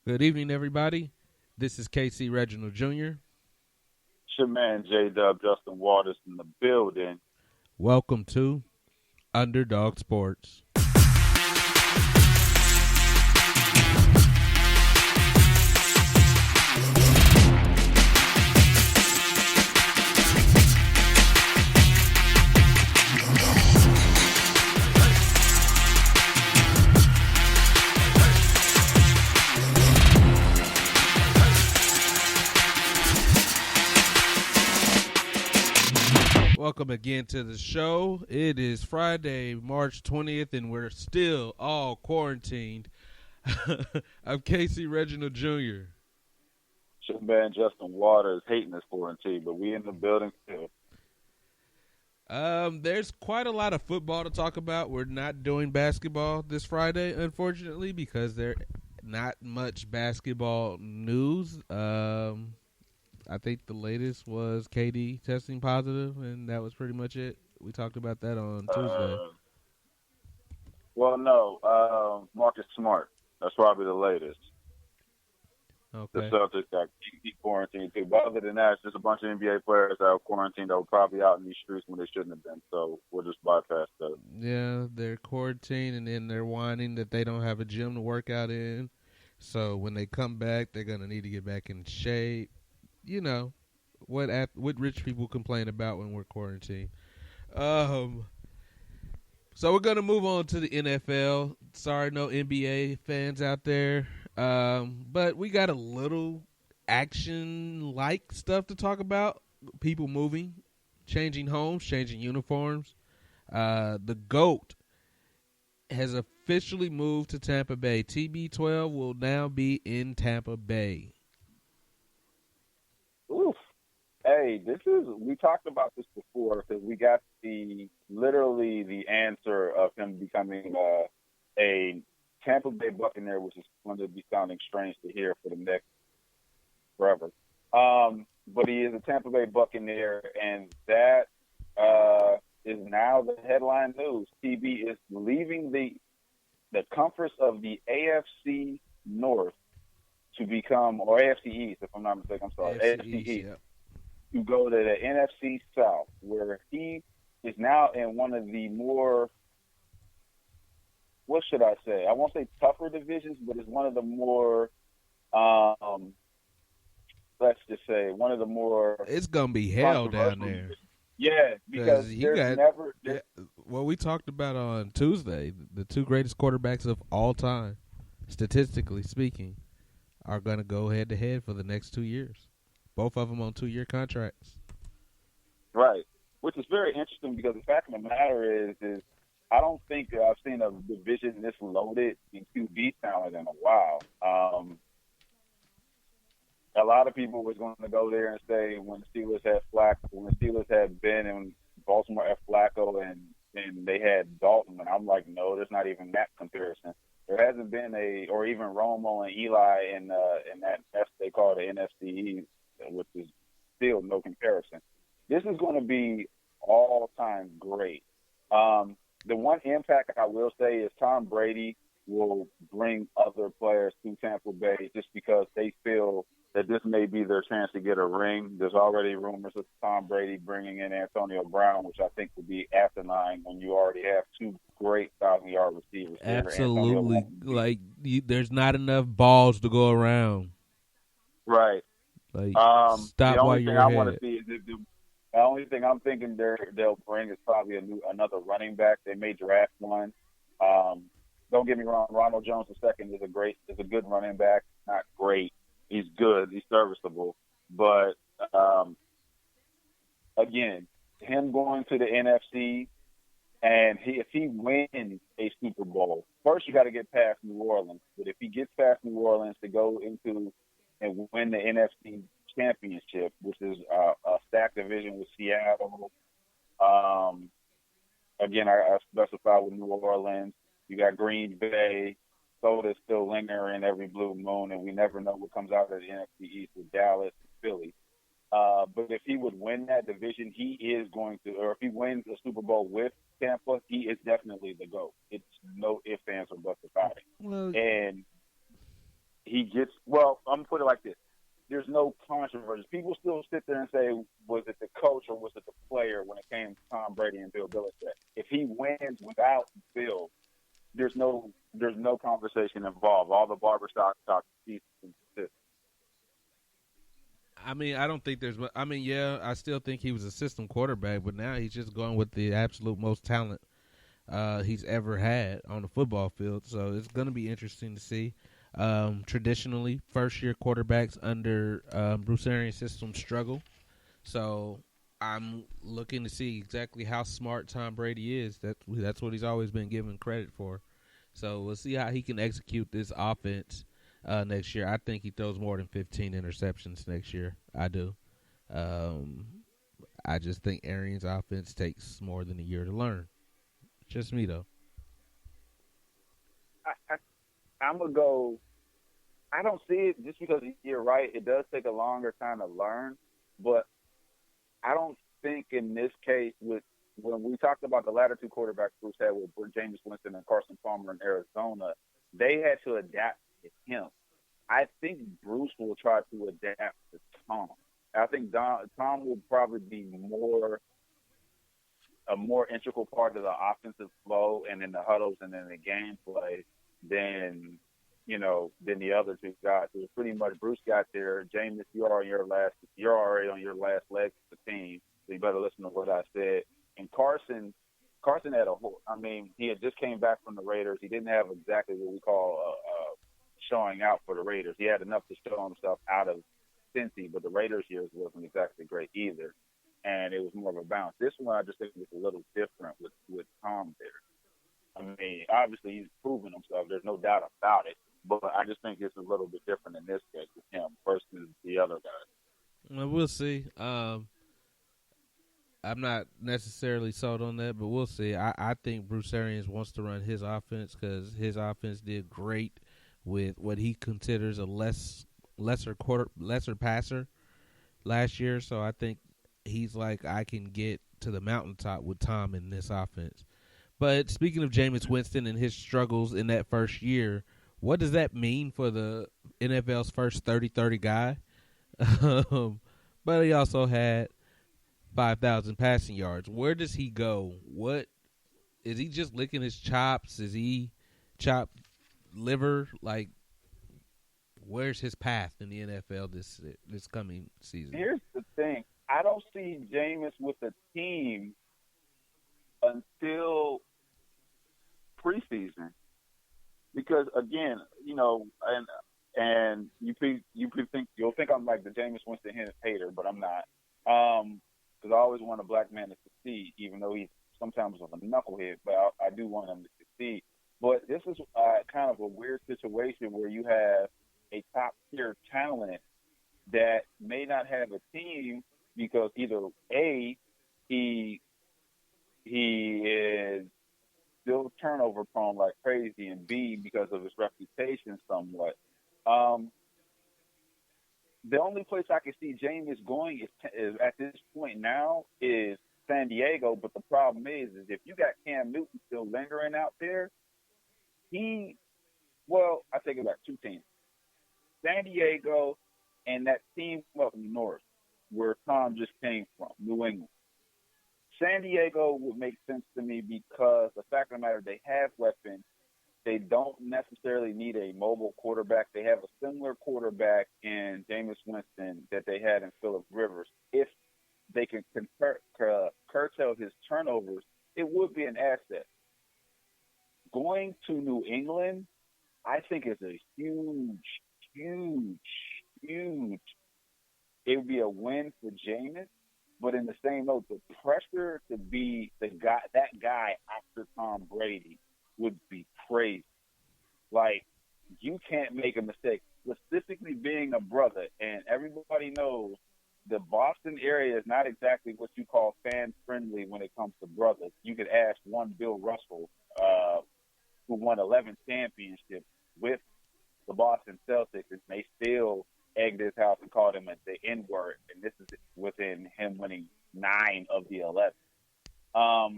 Good evening, everybody. This is KC Reginald Jr. It's your man J-Dub, Justin Waters in the building. Welcome to UnderDawg Sportz. Welcome again to the show. It is Friday, March 20th, and we're still all quarantined. I'm Casey Reginald Jr. It's your man Justin Waters hating this quarantine, but we in the building still. There's quite a lot of football to talk about. We're not doing basketball this Friday, unfortunately, because there's not much basketball news. I think the latest was KD testing positive, and that was pretty much it. We talked about that on Tuesday. No, Marcus Smart. That's probably the latest. The Okay. Celtics got quarantined too. But other than that, it's just a bunch of NBA players that are quarantined that were probably out in these streets when they shouldn't have been. So we'll just bypass that. Yeah, they're quarantined, and then they're whining that they don't have a gym to work out in. So when they come back, they're going to need to get back in shape. You know, what rich people complain about when we're quarantined. So we're going to move on to the NFL. Sorry, no NBA fans out there. But we got a little action-like stuff to talk about. People moving, changing homes, changing uniforms. The GOAT has officially moved to Tampa Bay. TB12 will now be in Tampa Bay. Oof. Hey, we talked about this before because we got literally the answer of him becoming a Tampa Bay Buccaneer, which is going to be sounding strange to hear for the next forever. But he is a Tampa Bay Buccaneer, and that is now the headline news. TB is leaving the comforts of the AFC North to become, or AFC East, if I'm not mistaken. I'm sorry, AFC East. Yep. To go to the NFC South, where he is now in one of the more, what should I say? I won't say tougher divisions, but it's one of the more, let's just say, one of the more. It's going to be hell down there. Divisions. Yeah, because what we talked about on Tuesday, the two greatest quarterbacks of all time, statistically speaking, are going to go head-to-head for the next 2 years. Both of them on 2-year contracts. Right, which is very interesting because the fact of the matter is I don't think I've seen a division this loaded in QB talent in a while. A lot of people was going to go there and say when the Steelers had Ben and Baltimore had Flacco and they had Dalton, and I'm like, no, there's not even that comparison. There hasn't been or even Romo and Eli in that they call the NFC East, which is still no comparison. This is going to be all-time great. The one impact I will say is Tom Brady will bring other players to Tampa Bay just because they feel that this may be their chance to get a ring. There's already rumors of Tom Brady bringing in Antonio Brown, which I think would be asinine when you already have two great 1,000-yard receivers. Absolutely. There's not enough balls to go around. Right. Stop while you're ahead. The only thing I want to see is the only thing I'm thinking they'll bring is probably another running back. They may draft one. Don't get me wrong, Ronald Jones II is a good running back. Not great. He's good. He's serviceable. But again, him going to the NFC, and if he wins a Super Bowl, first you got to get past New Orleans. But if he gets past New Orleans to go into and win the NFC Championship, which is a stacked division with Seattle. Again, I specify with New Orleans. You got Green Bay. Soda's still lingering every blue moon, and we never know what comes out of the NFC East with Dallas and Philly. But if he would win that division, he is going to, or if he wins the Super Bowl with Tampa, he is definitely the GOAT. It's no ifs, ands, or buts about it. Well, and he gets. Well, I'm gonna put it like this: there's no controversy. People still sit there and say, was it the coach or was it the player when it came to Tom Brady and Bill Belichick? If he wins without Bill, there's no conversation involved. All the barbershop talk ceases and desist. I mean, I don't think there's. I mean, yeah, I still think he was a system quarterback, but now he's just going with the absolute most talent he's ever had on the football field. So it's going to be interesting to see. Traditionally, first-year quarterbacks under Bruce Arians' system struggle. So I'm looking to see exactly how smart Tom Brady is. That's what he's always been given credit for. So we'll see how he can execute this offense next year. I think he throws more than 15 interceptions next year. I do. Um, I just think Arians' offense takes more than a year to learn. Just me, though. I'm gonna go. I don't see it just because you're right. It does take a longer time to learn, but I don't think in this case with when we talked about the latter two quarterbacks Bruce had with Jameis Winston and Carson Palmer in Arizona, they had to adapt to him. I think Bruce will try to adapt to Tom. I think Tom will probably be a more integral part of the offensive flow and in the huddles and in the gameplay than than the other two guys. It was pretty much Bruce got there. James, you're already on your last leg of the team, so you better listen to what I said. And Carson had he had just came back from the Raiders. He didn't have exactly what we call showing out for the Raiders. He had enough to show himself out of Cincy, but the Raiders years wasn't exactly great either. And it was more of a bounce. This one, I just think was a little different with Tom there. I mean, obviously he's proven himself. There's no doubt about it. But I just think it's a little bit different in this case with him versus the other guys. Well, we'll see. I'm not necessarily sold on that, but we'll see. I think Bruce Arians wants to run his offense because his offense did great with what he considers a lesser passer last year. So I think he's like, I can get to the mountaintop with Tom in this offense. But speaking of Jameis Winston and his struggles in that first year, what does that mean for the NFL's first 30-30 guy? But he also had 5,000 passing yards. Where does he go? What is he just licking his chops? Is he chopped liver? Like, where's his path in the NFL this coming season? Here's the thing: I don't see Jameis with a team until preseason, because again, and you'll think I'm like the Jameis Winston hater, but I'm not. Because I always want a black man to succeed, even though he's sometimes a knucklehead. But I do want him to succeed. But this is kind of a weird situation where you have a top tier talent that may not have a team because either A, he is still turnover prone like crazy, and B, because of his reputation somewhat. The only place I can see Jameis going is at this point now is San Diego. But the problem is if you got Cam Newton still lingering out there, I take it back, two teams. San Diego and that team up north where Tom just came from, New England. San Diego would make sense to me because the fact of the matter, they have weapons. They don't necessarily need a mobile quarterback. They have a similar quarterback in Jameis Winston that they had in Phillip Rivers. If they can curtail his turnovers, it would be an asset. Going to New England, I think is a huge. It would be a win for Jameis, but in the same note, the pressure to be that guy after Tom Brady would be crazy. Like, you can't make a mistake. Specifically being a brother, and everybody knows the Boston area is not exactly what you call fan-friendly when it comes to brothers. You could ask one Bill Russell, who won 11 championships with the Boston Celtics, and they still egged his house and called him the N-word, and this is within him winning 9 of the 11. I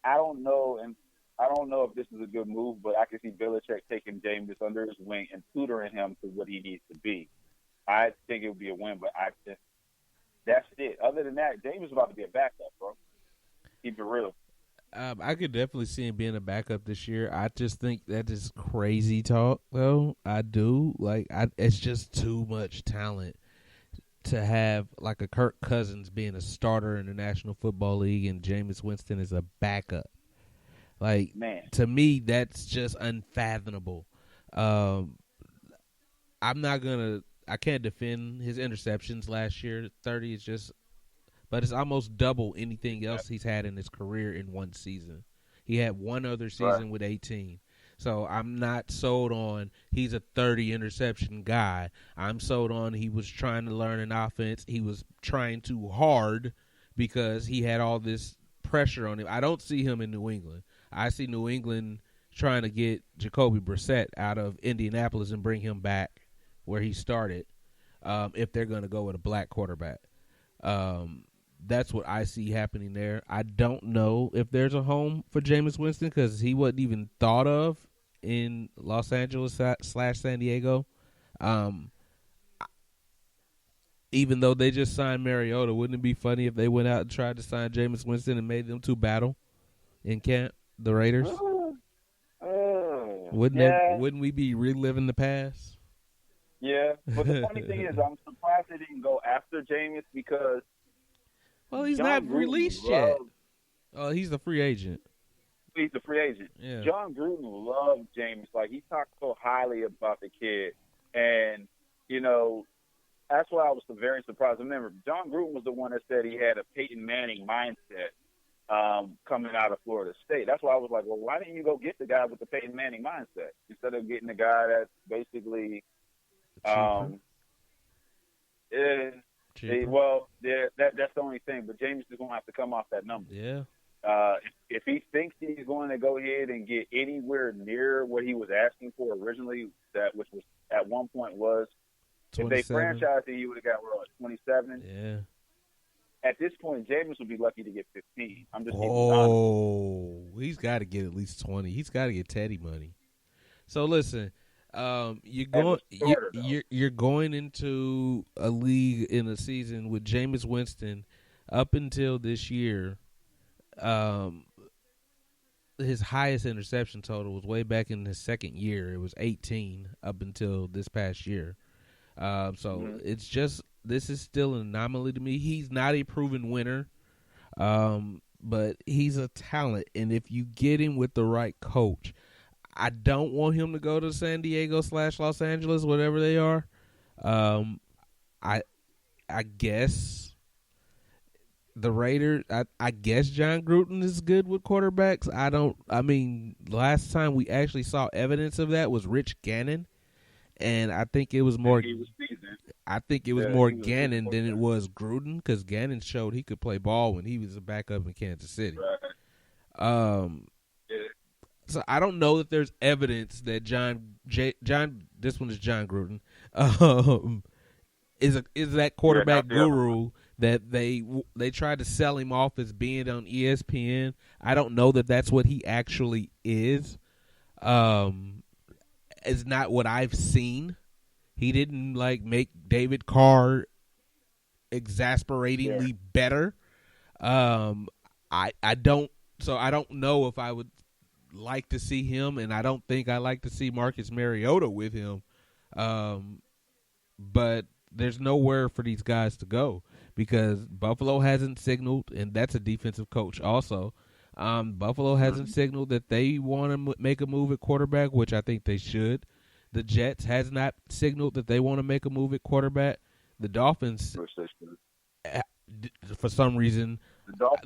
don't know, and I don't know if this is a good move, but I can see Belichick taking Jameis under his wing and tutoring him to what he needs to be. I think it would be a win, but that's it. Other than that, Jameis is about to be a backup, bro. Keep it real. I could definitely see him being a backup this year. I just think that is crazy talk, though. I do. It's just too much talent to have, like, a Kirk Cousins being a starter in the National Football League and Jameis Winston is a backup. Like, Man. to me, that's just unfathomable. I'm not gonna. I can't defend his interceptions last year. 30 is just, but it's almost double anything else he's had in his career in one season. He had one other season with 18. So I'm not sold on he's a 30 interception guy. I'm sold on he was trying to learn an offense. He was trying too hard because he had all this pressure on him. I don't see him in New England. I see New England trying to get Jacoby Brissett out of Indianapolis and bring him back where he started, if they're going to go with a black quarterback. That's what I see happening there. I don't know if there's a home for Jameis Winston because he wasn't even thought of in Los Angeles / San Diego. Even though they just signed Mariota, wouldn't it be funny if they went out and tried to sign Jameis Winston and made them two battle in camp, the Raiders? Wouldn't we be reliving the past? Yeah, but the funny thing is, I'm surprised they didn't go after Jameis because he's John not Gruden released yet. Oh, he's the free agent. He's the free agent. Yeah. John Gruden loved Jameis. Like, he talked so highly about the kid. And, that's why I was very surprised. Remember, John Gruden was the one that said he had a Peyton Manning mindset coming out of Florida State. That's why I was like, well, why didn't you go get the guy with the Peyton Manning mindset instead of getting the guy that's basically that's the only thing. But James is going to have to come off that number. Yeah. If he thinks he's going to go ahead and get anywhere near what he was asking for originally, which was at one point was, 27. If they franchised it, he would have got 27. Yeah. At this point, James would be lucky to get 15. I'm just he's got to get at least 20. He's got to get Teddy money. So listen. You're going into a league in a season with Jameis Winston up until this year. His highest interception total was way back in his second year. It was 18 up until this past year. It's just, this is still an anomaly to me. He's not a proven winner, but he's a talent, and if you get him with the right coach. I don't want him to go to San Diego / Los Angeles, whatever they are. I guess the Raiders. I guess John Gruden is good with quarterbacks. Last time we actually saw evidence of that was Rich Gannon, and I think it was more. Gannon than it was Gruden because Gannon showed he could play ball when he was a backup in Kansas City. Right. So I don't know that there's evidence that John. This one is John Gruden. Is that quarterback guru that they tried to sell him off as being on ESPN? I don't know that that's what he actually is. It's not what I've seen. He didn't make David Carr exasperatingly better. I don't know if I would like to see him, and I don't think I like to see Marcus Mariota with him. But there's nowhere for these guys to go because Buffalo hasn't signaled, and that's a defensive coach also. Buffalo hasn't signaled that they want to make a move at quarterback, which I think they should. The Jets has not signaled that they want to make a move at quarterback. The Dolphins, for some reason,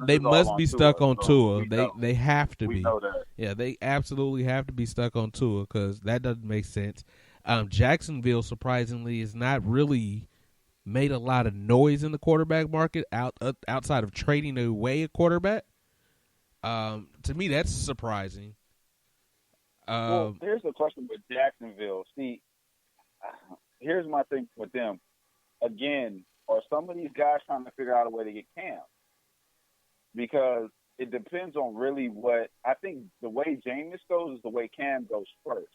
they must be stuck on Tua. They have to be. We know that. Yeah, they absolutely have to be stuck on Tua because that doesn't make sense. Jacksonville, surprisingly, has not really made a lot of noise in the quarterback market outside of trading away a quarterback. To me, that's surprising. Well, here's the question with Jacksonville. See, here's my thing with them. Again, are some of these guys trying to figure out a way to get Cam? Because it depends on really what I think the way Jameis goes is the way Cam goes first.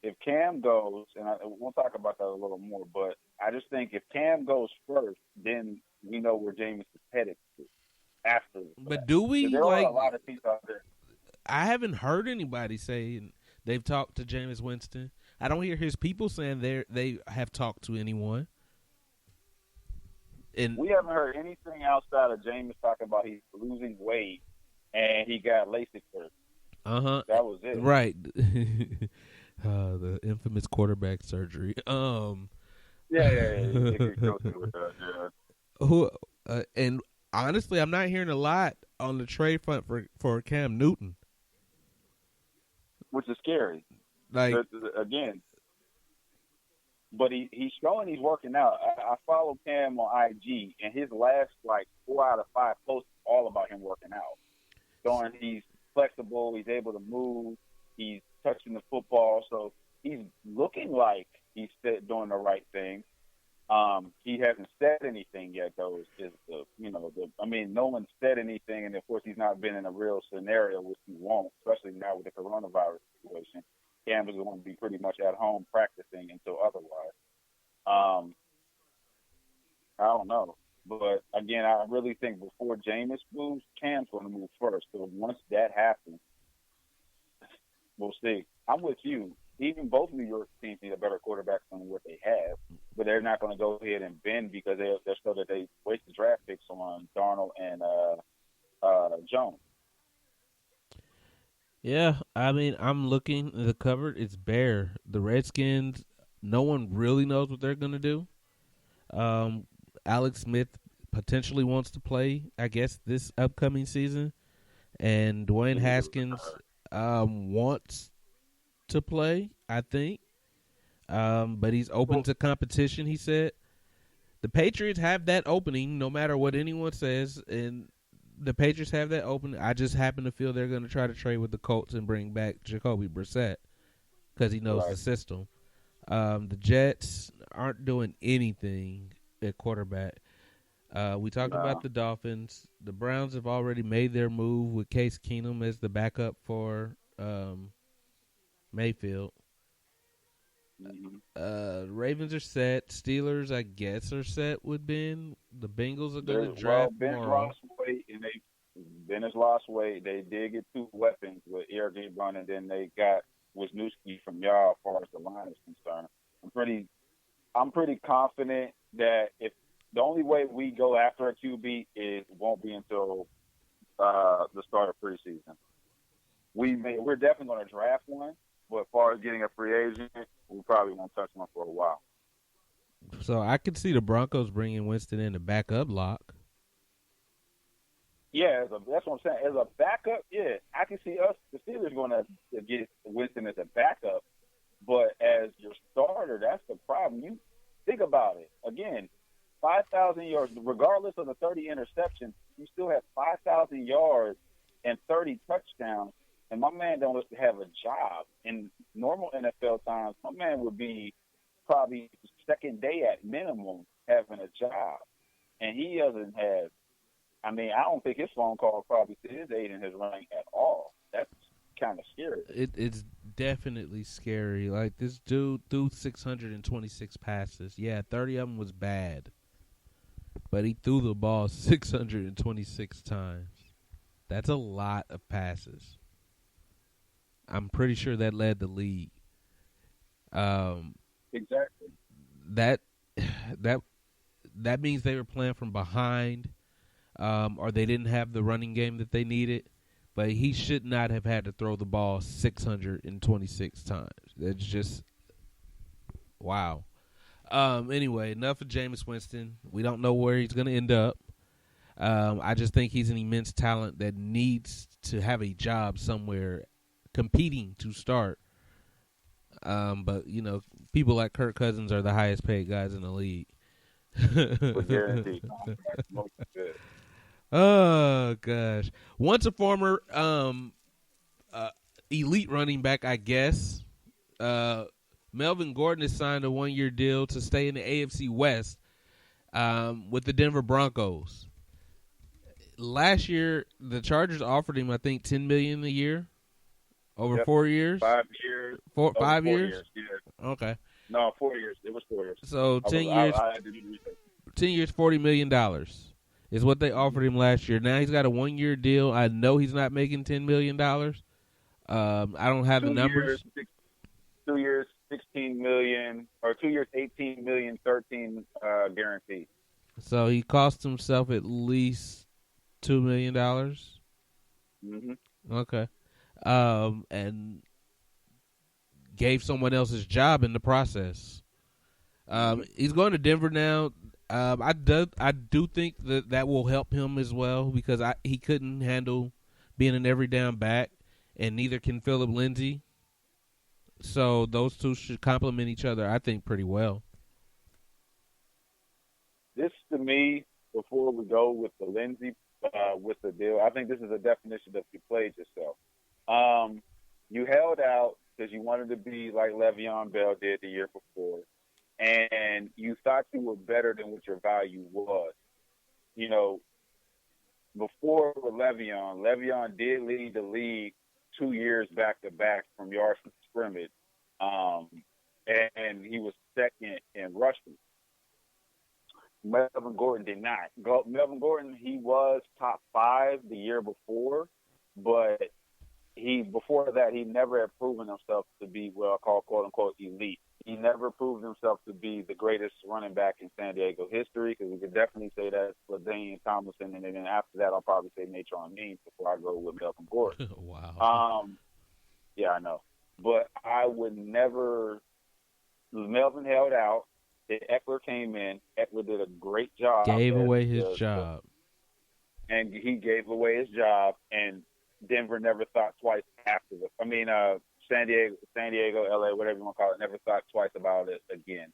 If Cam goes, and we'll talk about that a little more, but I just think if Cam goes first, then we know where Jameis is headed to after. But do we? There are a lot of teams out there. I haven't heard anybody say they've talked to Jameis Winston. I don't hear his people saying they have talked to anyone. And we haven't heard anything outside of Jameis talking about he's losing weight and he got LASIK first. That was it. Right. The infamous quarterback surgery. Yeah. And honestly, I'm not hearing a lot on the trade front for Cam Newton, which is scary. Like again, but he's showing he's working out. I follow Cam on IG, and his last 4 out of 5 posts all about him working out, showing he's flexible, he's able to move, he's touching the football, so he's looking like he's doing the right thing. He hasn't said anything yet, though. No one said anything, and of course he's not been in a real scenario, which he won't, especially now with the coronavirus situation. Cam is going to be pretty much at home practicing until otherwise. I don't know, but again, I really think before Jameis moves, Cam's going to move first. So once that happens, we'll see. I'm with you. Even both New York teams need a better quarterback than what they have, but they're not going to go ahead and bend because they're so that they waste the draft picks on Darnold and Jones. Yeah, I mean, I'm looking at the cupboard. It's bare. The Redskins, no one really knows what they're going to do. Alex Smith potentially wants to play, I guess, this upcoming season. And Dwayne Haskins wants to play, I think. But he's open to competition, he said. The Patriots have that opening no matter what anyone says, and the Patriots have that opening. I just happen to feel they're going to try to trade with the Colts and bring back Jacoby Brissett because he knows the system. The Jets aren't doing anything at quarterback. We talked about the Dolphins. The Browns have already made their move with Case Keenum as the backup for Mayfield. The Ravens are set. Steelers, I guess, are set with Ben. The Bengals are going to draft tomorrow. Ben's lost weight. They did get 2 weapons with Eric Brown, and then they got Wisniewski from y'all as far as the line is concerned. I'm pretty confident that if the only way we go after a QB won't be until the start of preseason. We're definitely going to draft one, but as far as getting a free agent, we probably won't touch one for a while. So I could see the Broncos bringing Winston in to back up Locke. Yeah, that's what I'm saying. As a backup, yeah, I can see us, the Steelers, going to get Winston as a backup. But as your starter, that's the problem. You think about it. Again, 5,000 yards, regardless of the 30 interceptions, you still have 5,000 yards and 30 touchdowns. And my man don't have a job. In normal NFL times, my man would be probably second day at minimum having a job. And he doesn't have, I don't think his phone call probably to his aid in his running at all. That's kind of scary. It's definitely scary. Like, this dude threw 626 passes. Yeah, 30 of them was bad. But he threw the ball 626 times. That's a lot of passes. I'm pretty sure that led the league. Exactly. That means they were playing from behind, or they didn't have the running game that they needed. But he should not have had to throw the ball 626 times. That's just wow. Anyway, enough of Jameis Winston. We don't know where he's going to end up. I just think he's an immense talent that needs to have a job somewhere competing to start. But, people like Kirk Cousins are the highest paid guys in the league. Oh, gosh. Once a former elite running back, I guess, Melvin Gordon has signed a 1-year deal to stay in the AFC West with the Denver Broncos. last year the Chargers offered him, I think, $10 million a year over 4 years. 5 years. 5 4 years. years. Yeah. Okay. No, 4 years. It was 4 years. So 10 years. I had to do research. 10 years, $40 million is what they offered him last year. Now he's got a 1 year deal. I know he's not making $10 million. I don't have the numbers. 2 years, 16 million, or 2 years, 18 million, 13 guaranteed. So he cost himself at least $2 million. Mm-hmm. Okay. And gave someone else his job in the process. He's going to Denver now. I do think that will help him as well because he couldn't handle being an every down back, and neither can Philip Lindsay. So those two should complement each other, I think, pretty well. This, to me, before we go with the Lindsay, with the deal, I think this is a definition of you played yourself. You held out because you wanted to be like Le'Veon Bell did the year before, and you thought you were better than what your value was. You know, before with Le'Veon did lead the league 2 years back-to-back from yards from scrimmage, and he was second in rushing. Melvin Gordon did not. Melvin Gordon, he was top 5 the year before, but before that, he never had proven himself to be what I call, quote-unquote, elite. He never proved himself to be the greatest running back in San Diego history, because we could definitely say that for Daniel Tomlinson, and then after that, I'll probably say Natron Means before I go with Melvin Gordon. Wow. Yeah, I know. But I would never – Melvin held out. Eckler came in. Eckler did a great job. Gave away his job. And he gave away his job, and Denver never thought twice after this. I mean, San Diego, LA, whatever you want to call it, never thought twice about it again.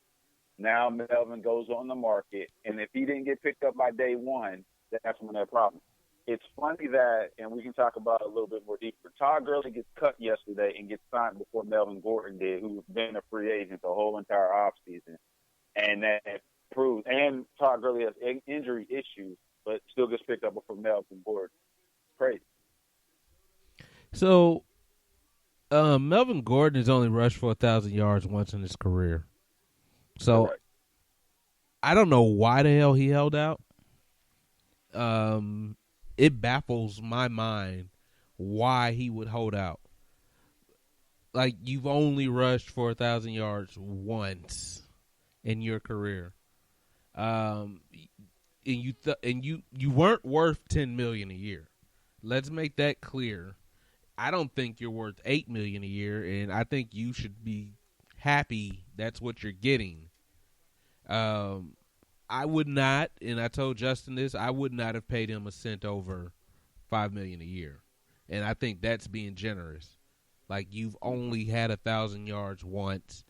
Now Melvin goes on the market, and if he didn't get picked up by day one, that's when that problem. It's funny that, and we can talk about it a little bit more deeper, Todd Gurley gets cut yesterday and gets signed before Melvin Gordon did, who's been a free agent the whole entire offseason. And that proves, and Todd Gurley has injury issues, but still gets picked up before Melvin Gordon. Crazy. So, Melvin Gordon has only rushed for 1,000 yards once in his career. So, right. I don't know why the hell he held out. It baffles my mind why he would hold out. Like, you've only rushed for 1,000 yards once in your career, and you weren't worth $10 million a year. Let's make that clear. I don't think you're worth $8 million a year, and I think you should be happy that's what you're getting. I would not, and I told Justin this, I would not have paid him a cent over $5 million a year, and I think that's being generous. Like, you've only had 1,000 yards once.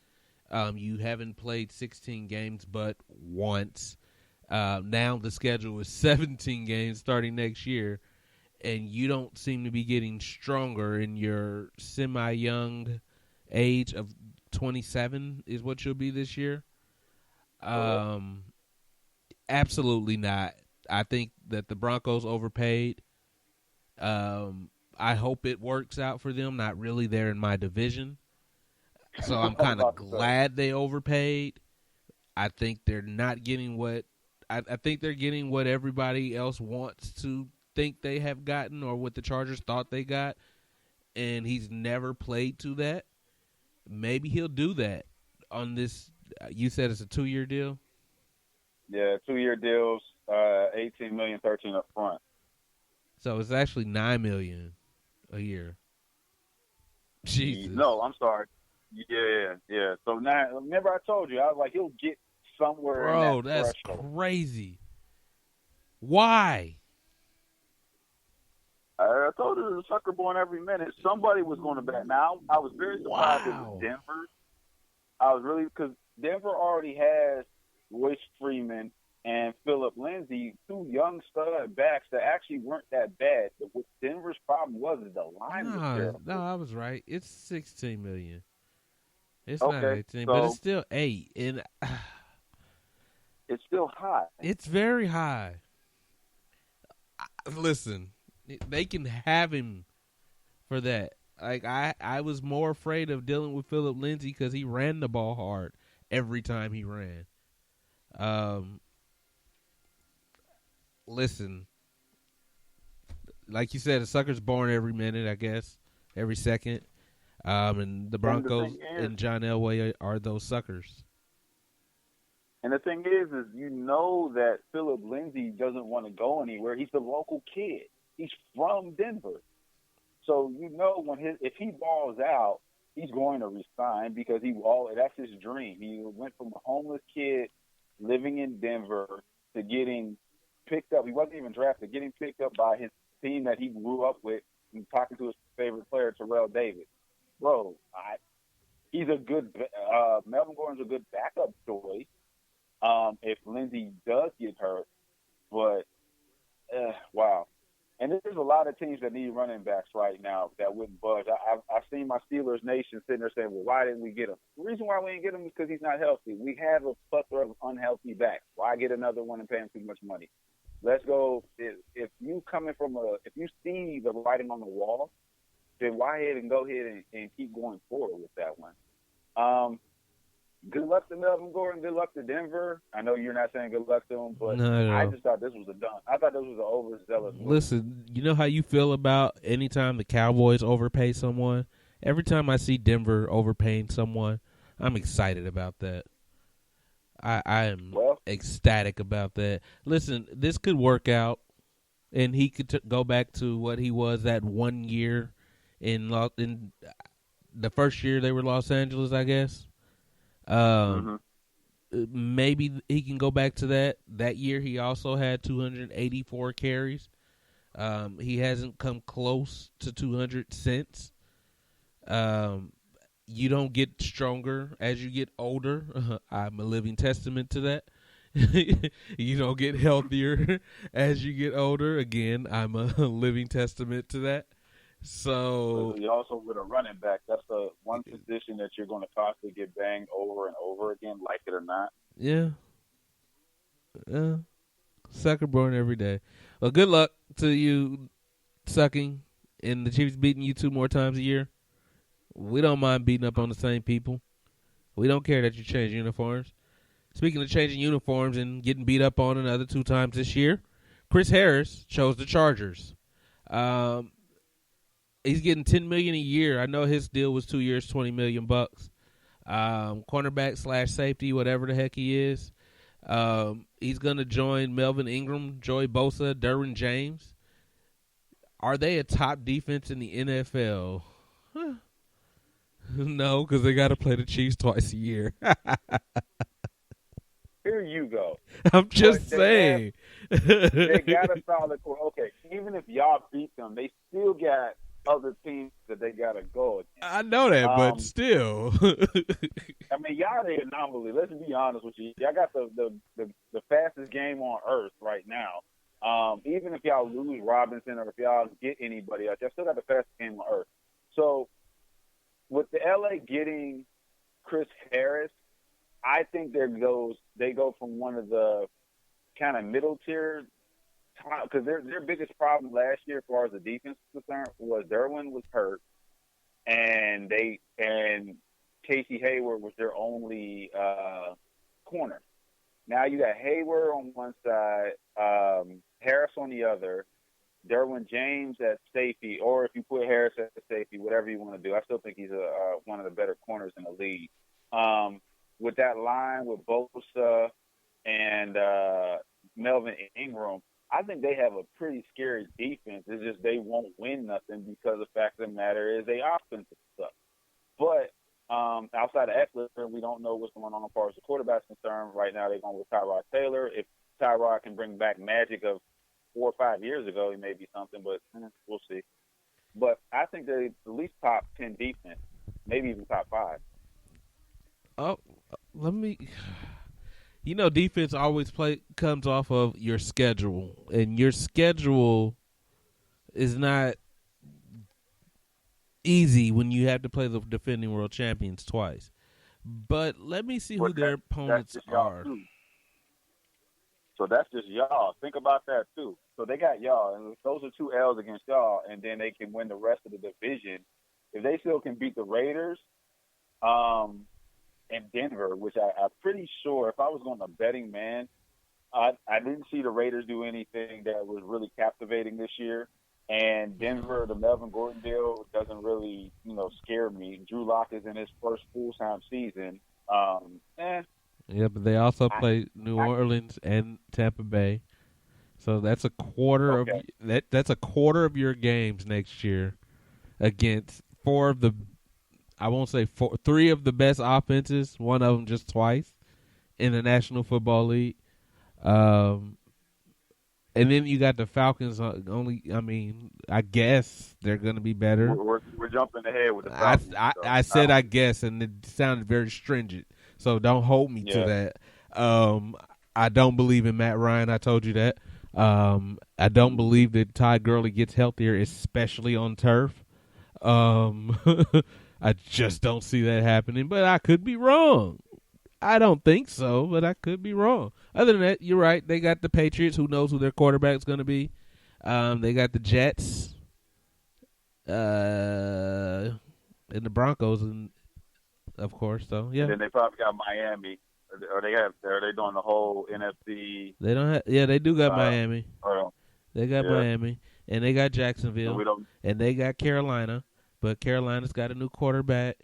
You haven't played 16 games but once. Now the schedule is 17 games starting next year, and you don't seem to be getting stronger in your semi-young age of 27 is what you'll be this year. Absolutely not. I think that the Broncos overpaid. I hope it works out for them. Not really. They're in my division. So I'm kind of glad they overpaid. I think they're not getting what I think they're getting what everybody else wants to think they have gotten, or what the Chargers thought they got, and he's never played to that. Maybe he'll do that on this. You said it's a 2-year deal? Yeah, 2-year deals, $18 million, $13 up front. So it's actually $9 million a year. Jesus. No, I'm sorry. Yeah. So now, remember I told you, I was like, he'll get somewhere. Bro, in that that's threshold. Crazy. Why? I told you the sucker born every minute. Somebody was going to bet. Now, I was very surprised it was Denver. I was really, because Denver already has Royce Freeman and Philip Lindsay, 2 young stud backs that actually weren't that bad. But what Denver's problem was is the line was terrible. No, I was right. It's $16 million. It's okay, not 18, but it's still 8. And it's still high. It's very high. Listen, they can have him for that. Like I was more afraid of dealing with Philip Lindsay because he ran the ball hard every time he ran. Listen, like you said, a sucker's born every minute, I guess, every second. And the Broncos and John Elway are those suckers. And the thing is you know that Philip Lindsay doesn't want to go anywhere. He's a local kid. He's from Denver. So you know if he balls out, he's going to resign because that's his dream. He went from a homeless kid living in Denver to getting picked up. He wasn't even drafted, getting picked up by his team that he grew up with and talking to his favorite player, Terrell Davis. Bro, he's a good Melvin Gordon's a good backup choice if Lindsay does get hurt. But, wow. And there's a lot of teams that need running backs right now that wouldn't budge. I've seen my Steelers Nation sitting there saying, well, why didn't we get him? The reason why we didn't get him is because he's not healthy. We have a plethora of unhealthy backs. Why get another one and pay him too much money? Let's go. If you if you see the writing on the wall, then go ahead and keep going forward with that one. Good luck to Melvin Gordon. Good luck to Denver. I know you're not saying good luck to him, but no. I just thought this was I thought this was an overzealous move. Listen, you know how you feel about anytime the Cowboys overpay someone? Every time I see Denver overpaying someone, I'm excited about that. I am ecstatic about that. Listen, this could work out, and he could go back to what he was that 1 year in the first year they were Los Angeles, I guess. Maybe he can go back to that. That year he also had 284 carries. He hasn't come close to 200 since. You don't get stronger as you get older. I'm a living testament to that. You don't get healthier as you get older. Again, I'm a living testament to that. So you also with a running back, that's the one position that you're going to constantly get banged over and over again, like it or not. Yeah. Sucker born every day. Well, good luck to you sucking and the Chiefs beating you 2 more times a year. We don't mind beating up on the same people. We don't care that you change uniforms. Speaking of changing uniforms and getting beat up on another 2 times this year, Chris Harris chose the Chargers. He's getting $10 million a year. I know his deal was 2 years, $20 million bucks. Cornerback / safety, whatever the heck he is. He's going to join Melvin Ingram, Joey Bosa, Derwin James. Are they a top defense in the NFL? No, because they got to play the Chiefs twice a year. Here you go. I'm just saying. They got a solid core. Okay, even if y'all beat them, they still got other teams that they got to go against. I know that, but still. I mean, y'all the anomaly. Let's be honest with you. Y'all got the fastest game on earth right now. Even if y'all lose Robinson or if y'all get anybody else, y'all still got the fastest game on earth. So with the LA getting Chris Harris, I think they go from one of the kind of middle tier, because their biggest problem last year as far as the defense is concerned was Derwin was hurt, and Casey Hayward was their only corner. Now you got Hayward on one side, Harris on the other, Derwin James at safety, or if you put Harris at safety, whatever you want to do. I still think he's one of the better corners in the league. With that line with Bosa and Melvin Ingram, I think they have a pretty scary defense. It's just they won't win nothing because the fact of the matter is they offensive stuff. But outside of Eckler, we don't know what's going on as far as the quarterback's concerned. Right now they're going with Tyrod Taylor. If Tyrod can bring back magic of 4 or 5 years ago, he may be something, but we'll see. But I think they're at least top 10 defense, maybe even top 5. Oh, defense always comes off of your schedule, and your schedule is not easy when you have to play the defending world champions twice. But let me see who their opponents are. So that's just y'all. Think about that too. So they got y'all, and those are 2 L's against y'all, and then they can win the rest of the division. If they still can beat the Raiders, and Denver, which I'm pretty sure if I was going to betting man, I didn't see the Raiders do anything that was really captivating this year. And Denver, the Melvin Gordon deal doesn't really, scare me. Drew Lock is in his first full-time season. Yeah, but they also play New Orleans and Tampa Bay, so that's a quarter of that's a quarter of your games next year against 4 of the, I won't say 4, 3 of the best offenses. One of them just twice in the National Football League. And then you got the Falcons. I guess they're going to be better. We're jumping ahead with the Falcons. I said I guess, and it sounded very stringent. So don't hold me to that. I don't believe in Matt Ryan. I told you that. I don't believe that Todd Gurley gets healthier, especially on turf. I just don't see that happening, but I could be wrong. I don't think so, but I could be wrong. Other than that, you're right. They got the Patriots. Who knows who their quarterback's going to be? They got the Jets, and the Broncos, and of course, so yeah. And then they probably got Miami. Are they doing the whole NFC? They don't have. Yeah, they do got Miami. They got Miami, and they got Jacksonville, and they got Carolina. But Carolina's got a new quarterback.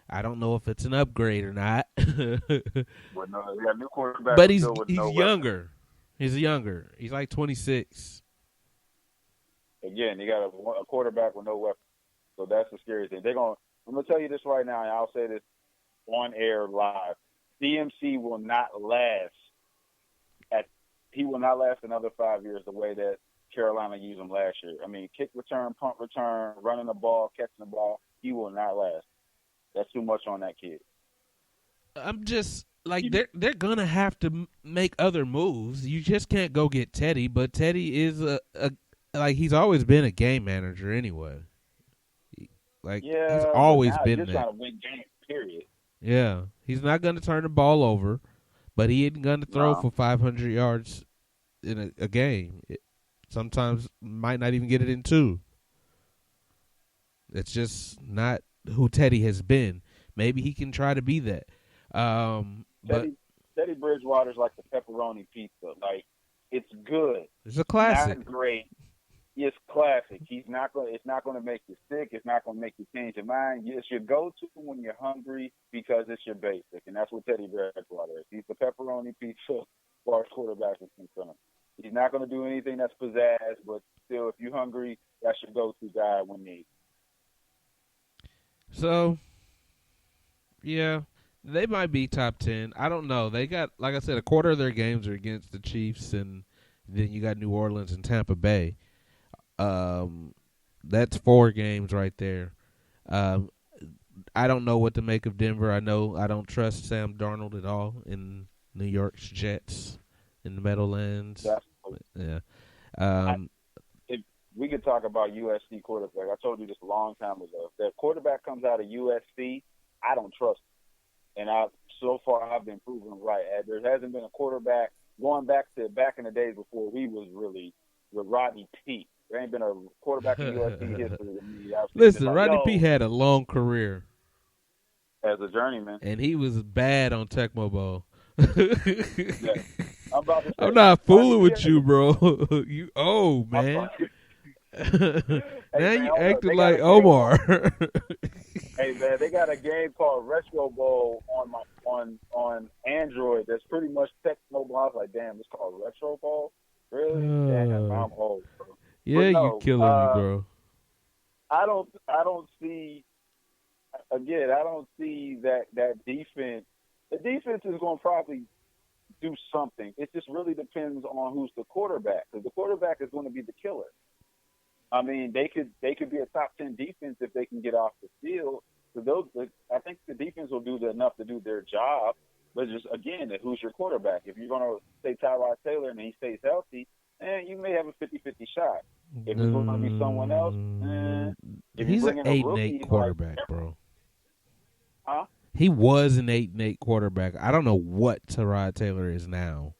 I don't know if it's an upgrade or not. Well, no, they got a new quarterback. But he's younger. He's younger. He's like 26. Again, they got a quarterback with no weapons. So that's the scary thing. I'm going to tell you this right now, and I'll say this on air live. CMC will not last. He will not last another 5 years the way that Carolina used him last year. I mean, kick return, punt return, running the ball, catching the ball. He will not last. That's too much on that kid. I'm just like they're gonna have to make other moves. You just can't go get Teddy, but Teddy is he's always been a game manager anyway. He's always been just trying to win games. Period. Yeah, he's not gonna turn the ball over, but he isn't gonna throw for 500 yards in a game. Sometimes might not even get it in 2. It's just not who Teddy has been. Maybe he can try to be that. Teddy Bridgewater's like the pepperoni pizza. Like, it's good. It's a classic. Not great. It's classic. It's not going to make you sick. It's not going to make you change your mind. It's your go-to when you're hungry because it's your basic, and that's what Teddy Bridgewater is. He's the pepperoni pizza as far as quarterbacks is concerned. He's not going to do anything that's pizzazz, but still, if you're hungry, that's your go-to guy when needed. So, yeah, they might be top 10. I don't know. They got, like I said, a quarter of their games are against the Chiefs, and then you got New Orleans and Tampa Bay. That's 4 games right there. I don't know what to make of Denver. I know I don't trust Sam Darnold at all in New York's Jets in the Meadowlands. Yeah. If we could talk about USC quarterback. I told you this a long time ago. If that quarterback comes out of USC, I don't trust him. And so far I've been proven right. There hasn't been a quarterback going back in the days before we was really with Rodney Peete. There ain't been a quarterback in USC history with me. Listen, Rodney Peete had a long career as a journeyman, and he was bad on Tecmo Bowl. Yeah. I'm not fooling with you, bro. You man. Now you acting like Omar. Hey man, they got a game called Retro Bowl on Android that's pretty much Tecmo Bowl. I was like, damn, it's called Retro Bowl? Really? Damn, I'm old, bro. Yeah, no, you killing me, bro. I don't see that defense. The defense is going to probably do something. It just really depends on who's the quarterback, because the quarterback is going to be the killer. I mean, they could be a top 10 defense if they can get off the field. So I think the defense will do enough to do their job. But just again, who's your quarterback? If you're going to say Tyrod Taylor and he stays healthy, you may have a 50-50 shot. If it's going to be someone else, he's an 8-8 quarterback, bro. Huh? He was an 8-8 quarterback. I don't know what Tyrod Taylor is now.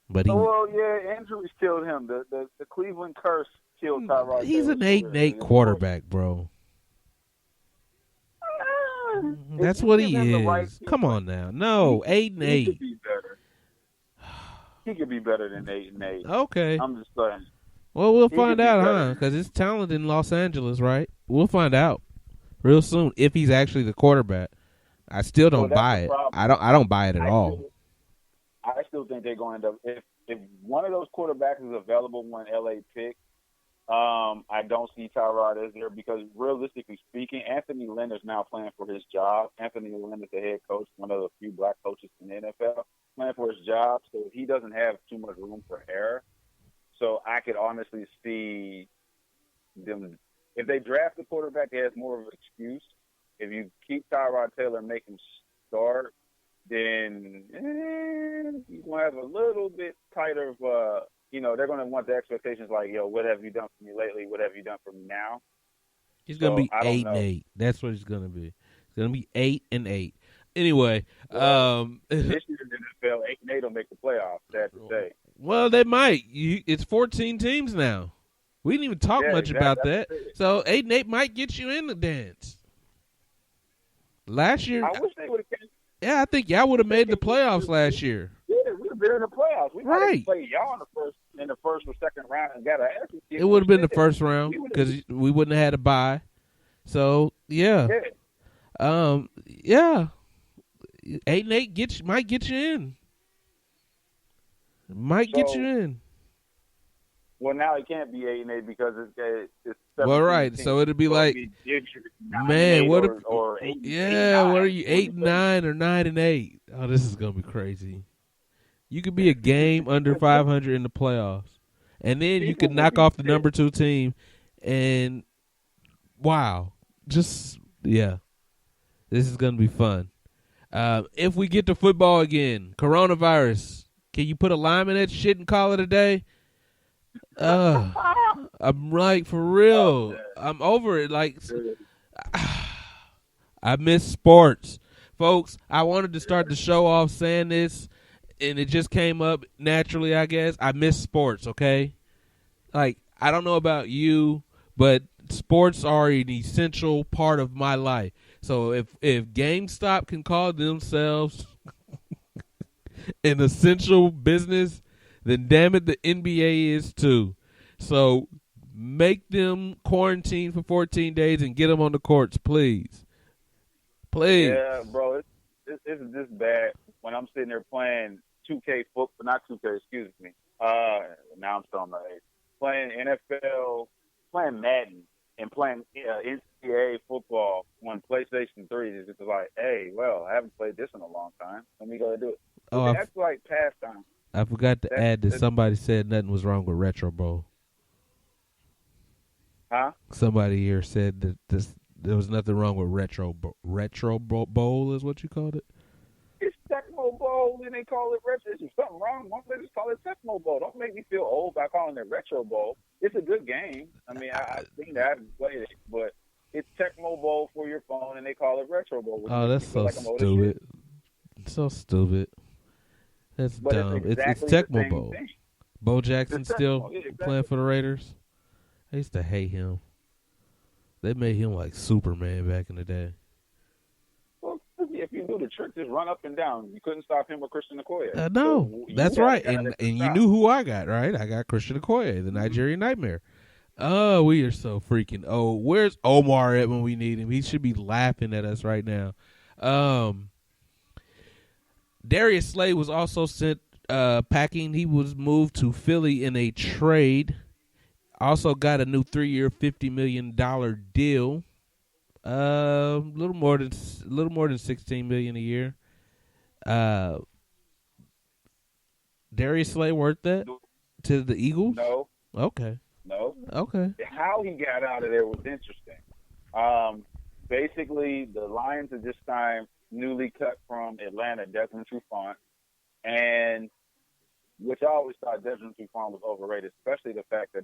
But injuries killed him. The Cleveland curse killed Tyrod he's Taylor's an 8-8 career. quarterback, bro. That's what he is. Come on now. No, 8-8. He could be better. He could be better than 8-8. Okay. I'm just saying. Well, we'll find out, huh? Because it's talent in Los Angeles, right? We'll find out real soon if he's actually the quarterback. I still don't buy it. I don't buy it at all. I still think they're going to end up if one of those quarterbacks is available when LA picks. I don't see Tyrod as there because realistically speaking, Anthony Lynn is now playing for his job. Anthony Lynn is the head coach, one of the few black coaches in the NFL, playing for his job. So he doesn't have too much room for error. So I could honestly see them if they draft a quarterback that has more of an excuse. If you keep Tyrod Taylor and make him start, then you're going to have a little bit tighter of they're going to want the expectations like, yo, what have you done for me lately? What have you done for me now? He's going to be 8-8. That's what he's going to be. He's going to be 8-8. Anyway. This year in the NFL, 8-8 will make the playoffs, sad to say. Well, they might. It's 14 teams now. We didn't even talk much about that. So 8-8 might get you in the dance. Last year. I wish they would have. Yeah, I think y'all would have made the playoffs last year. Yeah, we would have been in the playoffs. We might have played y'all in the first or second round and got an ass. It would have been the first round because we wouldn't have had a bye. So yeah. 8-8 might get you in. Get you in. Well, now it can't be 8-8 because it's well, right. Teams. So it'd be like, man, what? What are you 8-9 or 9-8? Oh, this is gonna be crazy. You could be a game under 500 in the playoffs, and then you could knock off the number 2 team, and wow, this is gonna be fun. If we get to football again, coronavirus, can you put a lime in that shit and call it a day? I'm like, for real. I'm over it. Like, I miss sports. Folks, I wanted to start the show off saying this, and it just came up naturally, I guess. I miss sports, okay? Like, I don't know about you, but sports are an essential part of my life. So if GameStop can call themselves an essential business, then damn it, the NBA is too. So make them quarantine for 14 days and get them on the courts, please. Please. Yeah, bro, it's this bad when I'm sitting there playing 2K football, not 2K, excuse me. Now I'm still on my age. Playing NFL, playing Madden, and playing NCAA football on PlayStation 3 is just like, hey, well, I haven't played this in a long time. Let me go do it. Oh, that's like pastime. I forgot to add that somebody said nothing was wrong with Retro Bowl. Huh? Somebody here said that there was nothing wrong with Retro Bowl is what you called it? It's Tecmo Bowl, and they call it Retro. Is something wrong? Why don't they just call it Tecmo Bowl? Don't make me feel old by calling it Retro Bowl. It's a good game. I mean, I've seen that. I haven't played it, but it's Tecmo Bowl for your phone, and they call it Retro Bowl. Oh, that's so stupid. So stupid. That's dumb. It's Tecmo Bowl. Thing. Bo Jackson still playing for the Raiders. I used to hate him. They made him like Superman back in the day. Well, if you knew the trick, just run up and down. You couldn't stop him with Christian Okoye. No, that's right. And you knew who I got, right? I got Christian Okoye, the Nigerian Nightmare. Oh, we are so freaking old. Where's Omar at when we need him? He should be laughing at us right now. Darius Slay was also sent packing. He was moved to Philly in a trade. Also got a new 3-year, $50 million deal. A little more than $16 million a year. Darius Slay worth that to the Eagles? No. Okay. No. Okay. How he got out of there was interesting. Basically, the Lions at this time newly cut from Atlanta, Desmond Trufant, and which I always thought Desmond Trufant was overrated, especially the fact that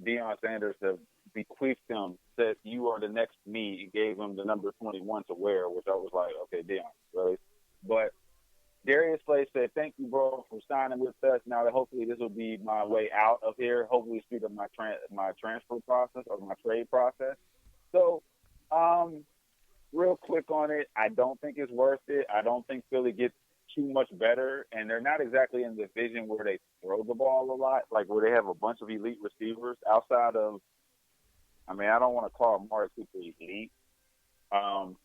Deion Sanders have bequeathed him, said, you are the next me, and gave him the number 21 to wear, which I was like, okay, Deion, really? But Darius Slay said, "Thank you, bro, for signing with us. Now that hopefully this will be my way out of here. Hopefully speed up my transfer process or my trade process." So, um, real quick on it, I don't think it's worth it. I don't think Philly gets too much better, and they're not exactly in the division where they throw the ball a lot, like where they have a bunch of elite receivers outside of. I mean, I don't want to call Amari Cooper elite. Um,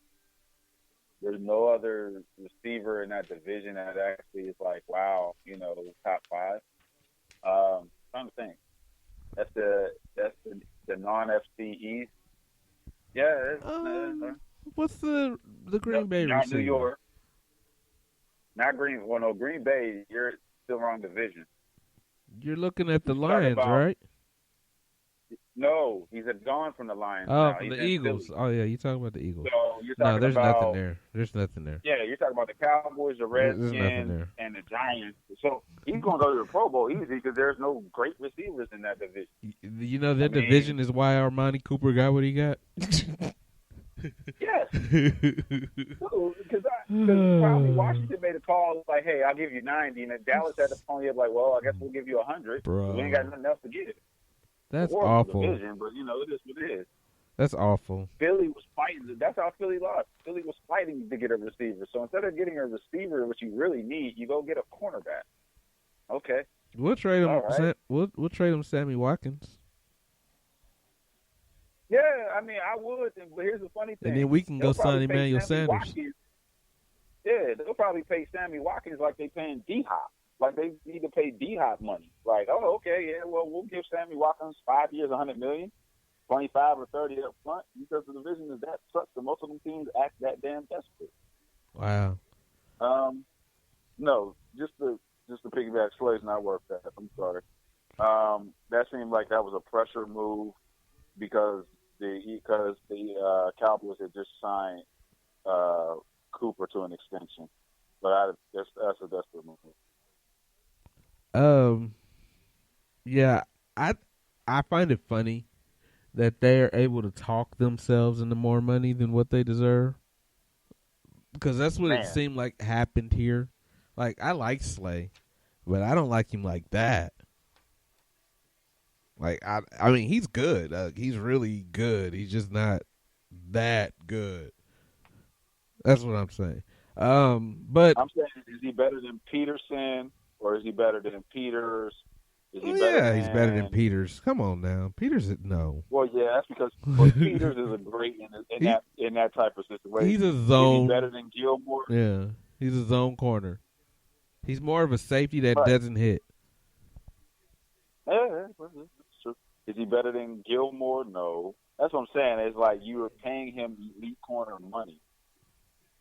there's no other receiver in that division that actually is like, wow, top five. Trying to think. That's the non FC East. Yeah, What's the Green Bay not receiver? New York, not Green. Well, no, Green Bay. You're still wrong division. You're looking at the Lions, right? No, he's gone from the Lions. Oh, now. from He's the Eagles. Philly. Oh yeah, you're talking about the Eagles. So you're No, talking there's about nothing there. There's nothing there. Yeah, you're talking about the Cowboys, the There's nothing Redskins, there. and the Giants. So he's going to go to the Pro Bowl easy because there's no great receivers in that division. You know that division is why Armani Cooper got what he got. Yes. Because probably Washington made a call like, hey, I'll give you 90, and then Dallas had to pony up like, well, I guess we'll give you 100. Bro. We ain't got nothing else to give. That's awful. Division, but it is what it is. That's awful. Philly was fighting. That's how Philly lost. Philly was fighting to get a receiver. So instead of getting a receiver, which you really need, you go get a cornerback. Okay. We'll trade him. Right. We'll trade him Sammy Watkins. Yeah, I mean, I would. But here's the funny thing. And then we can go sign Emmanuel Sanders. Watkins. Yeah, they'll probably pay Sammy Watkins like they paying D-Hop. Like they need to pay D-Hop money. Like, oh, okay, yeah, well, we'll give Sammy Watkins 5 years, $100 million, 25 or 30 up front because the division is that sucks. And most of them teams act that damn desperate. Wow. No, just to piggyback, Slay's not worth that. I'm sorry. That seemed like that was a pressure move because the Cowboys had just signed Cooper to an extension, but that's a desperate move. Yeah, I find it funny that they are able to talk themselves into more money than what they deserve, because that's what it seemed like happened here. Like, I like Slay, but I don't like him like that. Like, I mean, he's good. He's really good. He's just not that good. That's what I'm saying. But I'm saying, is he better than Peterson or is he better than Peters? He's better than Peters. Come on now, Peters. No. Well, yeah, that's because Peters is a great in that type of situation. He's a zone. Is he better than Gilmore? Yeah, he's a zone corner. He's more of a safety that doesn't hit. Yeah, that's true. Is he better than Gilmore? No. That's what I'm saying. It's like you are paying him elite corner money.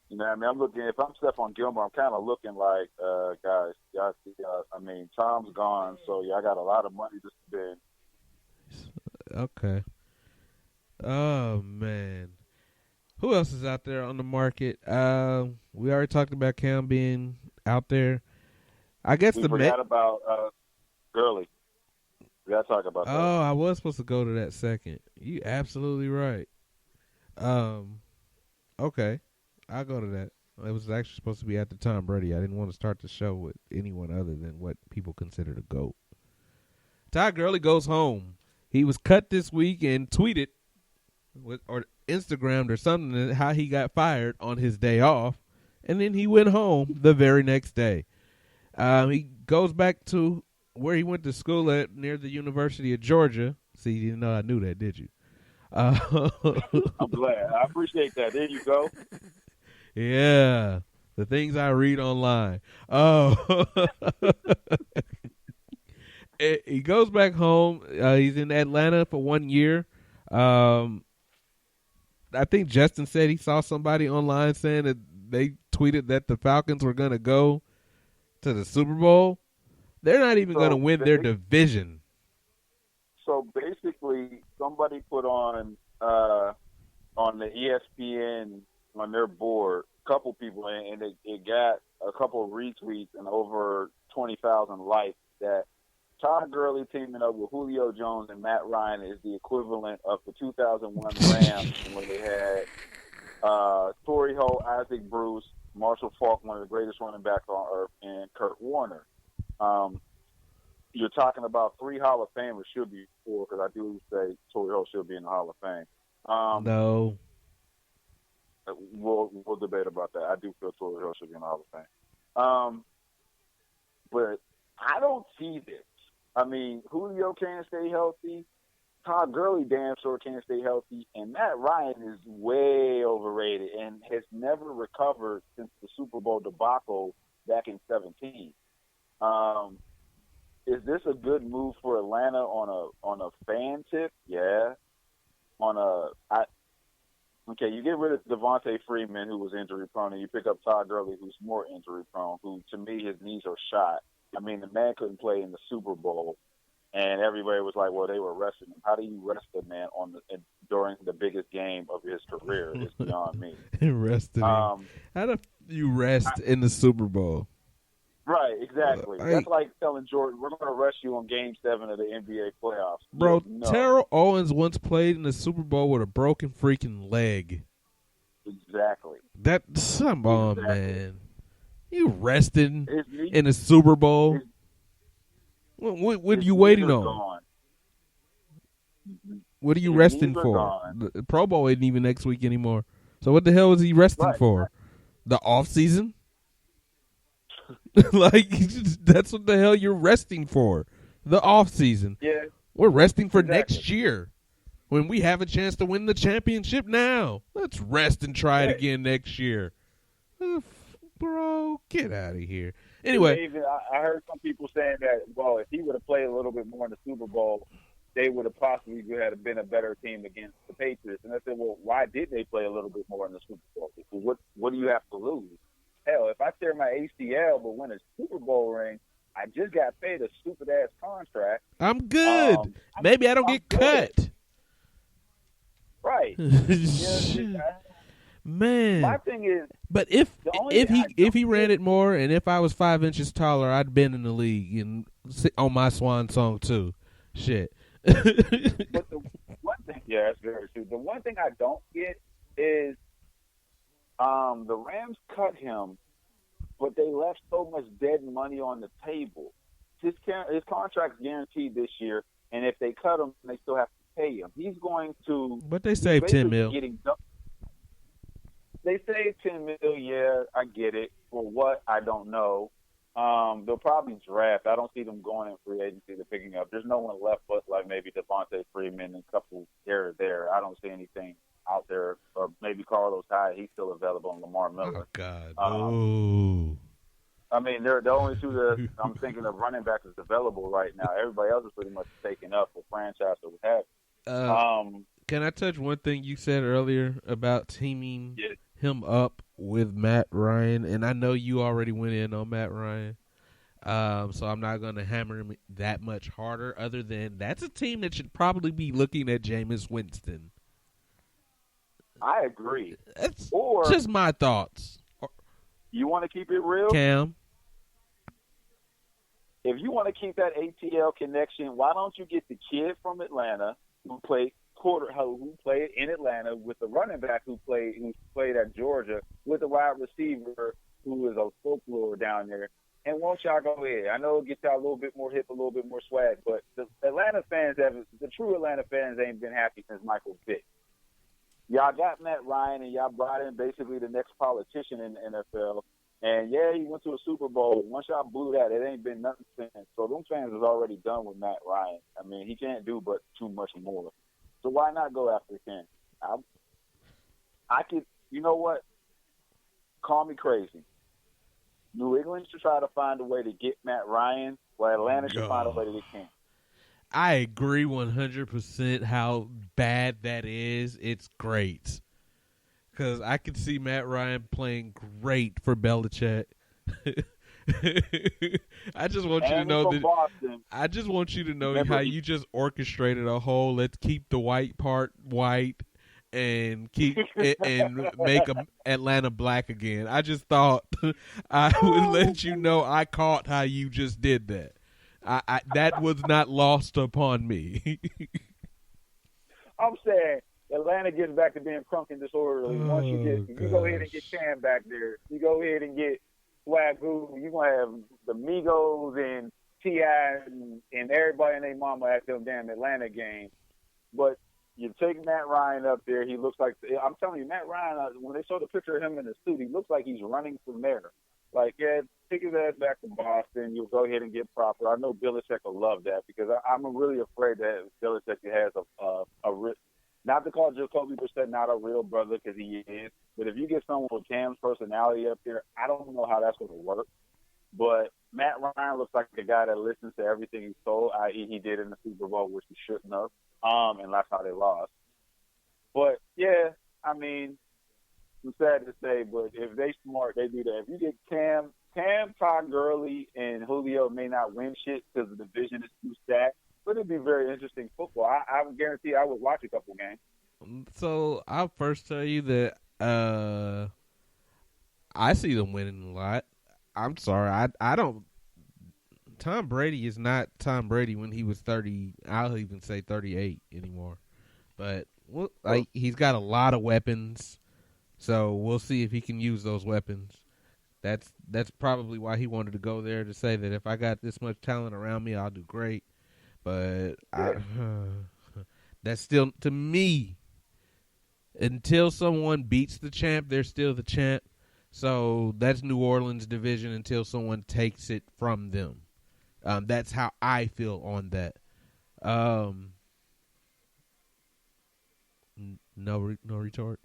You know what I mean? I'm looking, if I'm Stephon Gilmore, I'm kind of looking like, guys, I mean, Tom's gone, so I got a lot of money to spend. Okay. Oh, man. Who else is out there on the market? We already talked about Cam being out there. I guess we the forgot about Gurley. We got to talk about that. Oh, I was supposed to go to that second. You absolutely right. Okay. I'll go to that. It was actually supposed to be after Tom Brady. I didn't want to start the show with anyone other than what people consider the GOAT. Todd Gurley goes home. He was cut this week and tweeted or Instagrammed or something how he got fired on his day off, and then he went home the very next day. He goes back to where he went to school at near the University of Georgia. See, you didn't know I knew that, did you? I'm glad. I appreciate that. There you go. Yeah, the things I read online. Oh, he goes back home. He's in Atlanta for 1 year. I think Justin said he saw somebody online saying that they tweeted that the Falcons were going to go to the Super Bowl. They're not even going to win their division. So basically, somebody put on the ESPN on their board, a couple people, and it got a couple of retweets and over 20,000 likes that Todd Gurley teaming up with Julio Jones and Matt Ryan is the equivalent of the 2001 Rams when they had Torrey Holt, Isaac Bruce, Marshall Faulk, one of the greatest running backs on earth, and Kurt Warner. You're talking about 3 Hall of Famers, should be 4, because I do say Torrey Holt should be in the Hall of Fame. No. We'll debate about that. I do feel Torrey Holt should be in the Hall of Fame. But I don't see this. I mean, Julio can't stay healthy. Todd Gurley damn sure can't stay healthy. And Matt Ryan is way overrated and has never recovered since the Super Bowl debacle back in 2017. Is this a good move for Atlanta on a fan tip? Yeah. Okay, you get rid of Devontae Freeman, who was injury prone, and you pick up Todd Gurley, who's more injury prone, who to me his knees are shot. I mean, the man couldn't play in the Super Bowl, and everybody was like, "Well, they were resting him." How do you rest a man during the biggest game of his career? It's beyond me. Rested him. How do you rest in the Super Bowl? Right, exactly. That's like telling Jordan, "We're going to rest you on Game 7 of the NBA playoffs." Bro, no. Terrell Owens once played in the Super Bowl with a broken freaking leg. Exactly. Come on, man. You resting in the Super Bowl? What are you waiting on? Gone. What are you resting for? The Pro Bowl isn't even next week anymore. So what the hell is he resting for? The off season? Like, that's what the hell you're resting for. The off season. Yeah. We're resting for next year when we have a chance to win the championship now. Let's rest and try it again next year. Bro, get out of here. Anyway. I heard some people saying that, well, if he would have played a little bit more in the Super Bowl, they would have possibly been a better team against the Patriots. And I said, well, why did they play a little bit more in the Super Bowl? What do you have to lose? Hell, if I tear my ACL but win a Super Bowl ring, I just got paid a stupid-ass contract. I'm good. Maybe I don't get cut. Right. Man. My thing is, but if he ran it more, and if I was 5 inches taller, I'd been in the league and on my swan song too. Shit. But the one thing, yeah, that's very true. The one thing I don't get is the Rams cut him, but they left so much dead money on the table. His contract's guaranteed this year, and if they cut him, they still have to pay him. He's going to. But they saved $10 million. They saved $10 million. Yeah, I get it. For what, I don't know. They'll probably draft. I don't see them going in free agency to picking up. There's no one left but like maybe Devontae Freeman and a couple here or there. I don't see anything out there. Or maybe Carlos Hyde. He's still available, and Lamar Miller. Oh, God. I mean, they're the only two that I'm thinking of running back is available right now. Everybody else is pretty much taken up for franchise or what have you. Can I touch one thing you said earlier about teaming him up with Matt Ryan? And I know you already went in on Matt Ryan, so I'm not going to hammer him that much harder, other than that's a team that should probably be looking at Jameis Winston. I agree. That's just my thoughts. You want to keep it real? Cam? If you want to keep that ATL connection, why don't you get the kid from Atlanta who played in Atlanta with the running back who played at Georgia with the wide receiver who is a folklore down there, and won't y'all go ahead? I know it gets y'all a little bit more hip, a little bit more swag, but the true Atlanta fans ain't been happy since Michael Vick. Y'all got Matt Ryan, and y'all brought in basically the next politician in the NFL. And, yeah, he went to a Super Bowl. Once y'all blew that, it ain't been nothing since. So them fans is already done with Matt Ryan. I mean, he can't do but too much more. So why not go after him? I could, you know what? Call me crazy. New England should try to find a way to get Matt Ryan, while Atlanta should find a way to get him. I agree 100% how bad that is. It's great. Because I could see Matt Ryan playing great for Belichick. I just want you to know that. Boston. I just want you to know how you just orchestrated a whole let's keep the white part white and keep and make Atlanta black again. I just thought I would let you know I caught how you just did that. that was not lost upon me. I'm saying Atlanta gets back to being crunk and disorderly. Once you go ahead and get Cam back there, you go ahead and get Swagoo, you're gonna have the Migos and T.I. and everybody and their mama at them damn Atlanta games. But you take Matt Ryan up there, he looks like, I'm telling you, Matt Ryan, when they show the picture of him in the suit, he looks like he's running for mayor. Like, yeah, take his ass back to Boston. You'll go ahead and get proper. I know Belichick will love that because I'm really afraid that Belichick has not to call Jacoby Brissett not a real brother because he is, but if you get someone with Cam's personality up there, I don't know how that's going to work. But Matt Ryan looks like a guy that listens to everything he's told, i.e. he did in the Super Bowl, which he shouldn't have, and that's how they lost. But, yeah, I mean, I'm sad to say, but if they smart, they do that. If you get Cam, Todd Gurley, and Julio may not win shit because the division is too stacked, but it'd be very interesting football. I would guarantee I would watch a couple games. So I'll first tell you that I see them winning a lot. I'm sorry, I don't. Tom Brady is not Tom Brady when he was 30. I'll even say 38 anymore. But he's got a lot of weapons, so we'll see if he can use those weapons. That's probably why he wanted to go there, to say that if I got this much talent around me, I'll do great. But that's still, to me, until someone beats the champ, they're still the champ. So that's New Orleans' division until someone takes it from them. That's how I feel on that. No retort.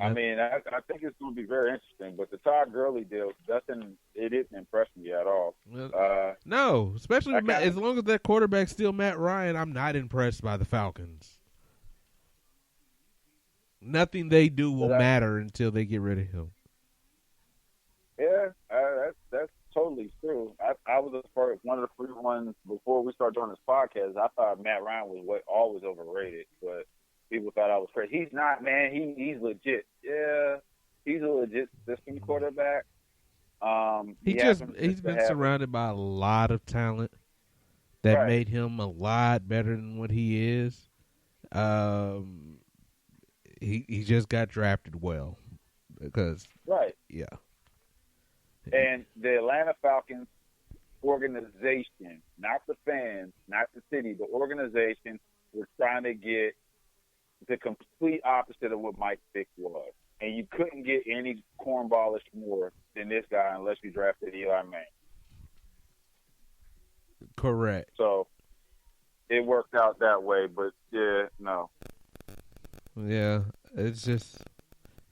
I mean, I think it's going to be very interesting, but the Todd Gurley deal, it didn't impress me at all. No, especially as long as that quarterback's still Matt Ryan, I'm not impressed by the Falcons. Nothing they do will matter until they get rid of him. Yeah, that's totally true. I was one of the first ones before we started doing this podcast. I thought Matt Ryan was always overrated, but people thought I was crazy. He's not, man. He's legit. Yeah, he's a legit system quarterback. He's been surrounded by a lot of talent that made him a lot better than what he is. He just got drafted well because yeah. And the Atlanta Falcons organization, not the fans, not the city, the organization was trying to get the complete opposite of what Mike Vick was. And you couldn't get any cornballish more than this guy unless you drafted Eli Manning. Correct. So it worked out that way, but yeah, no. Yeah, it's just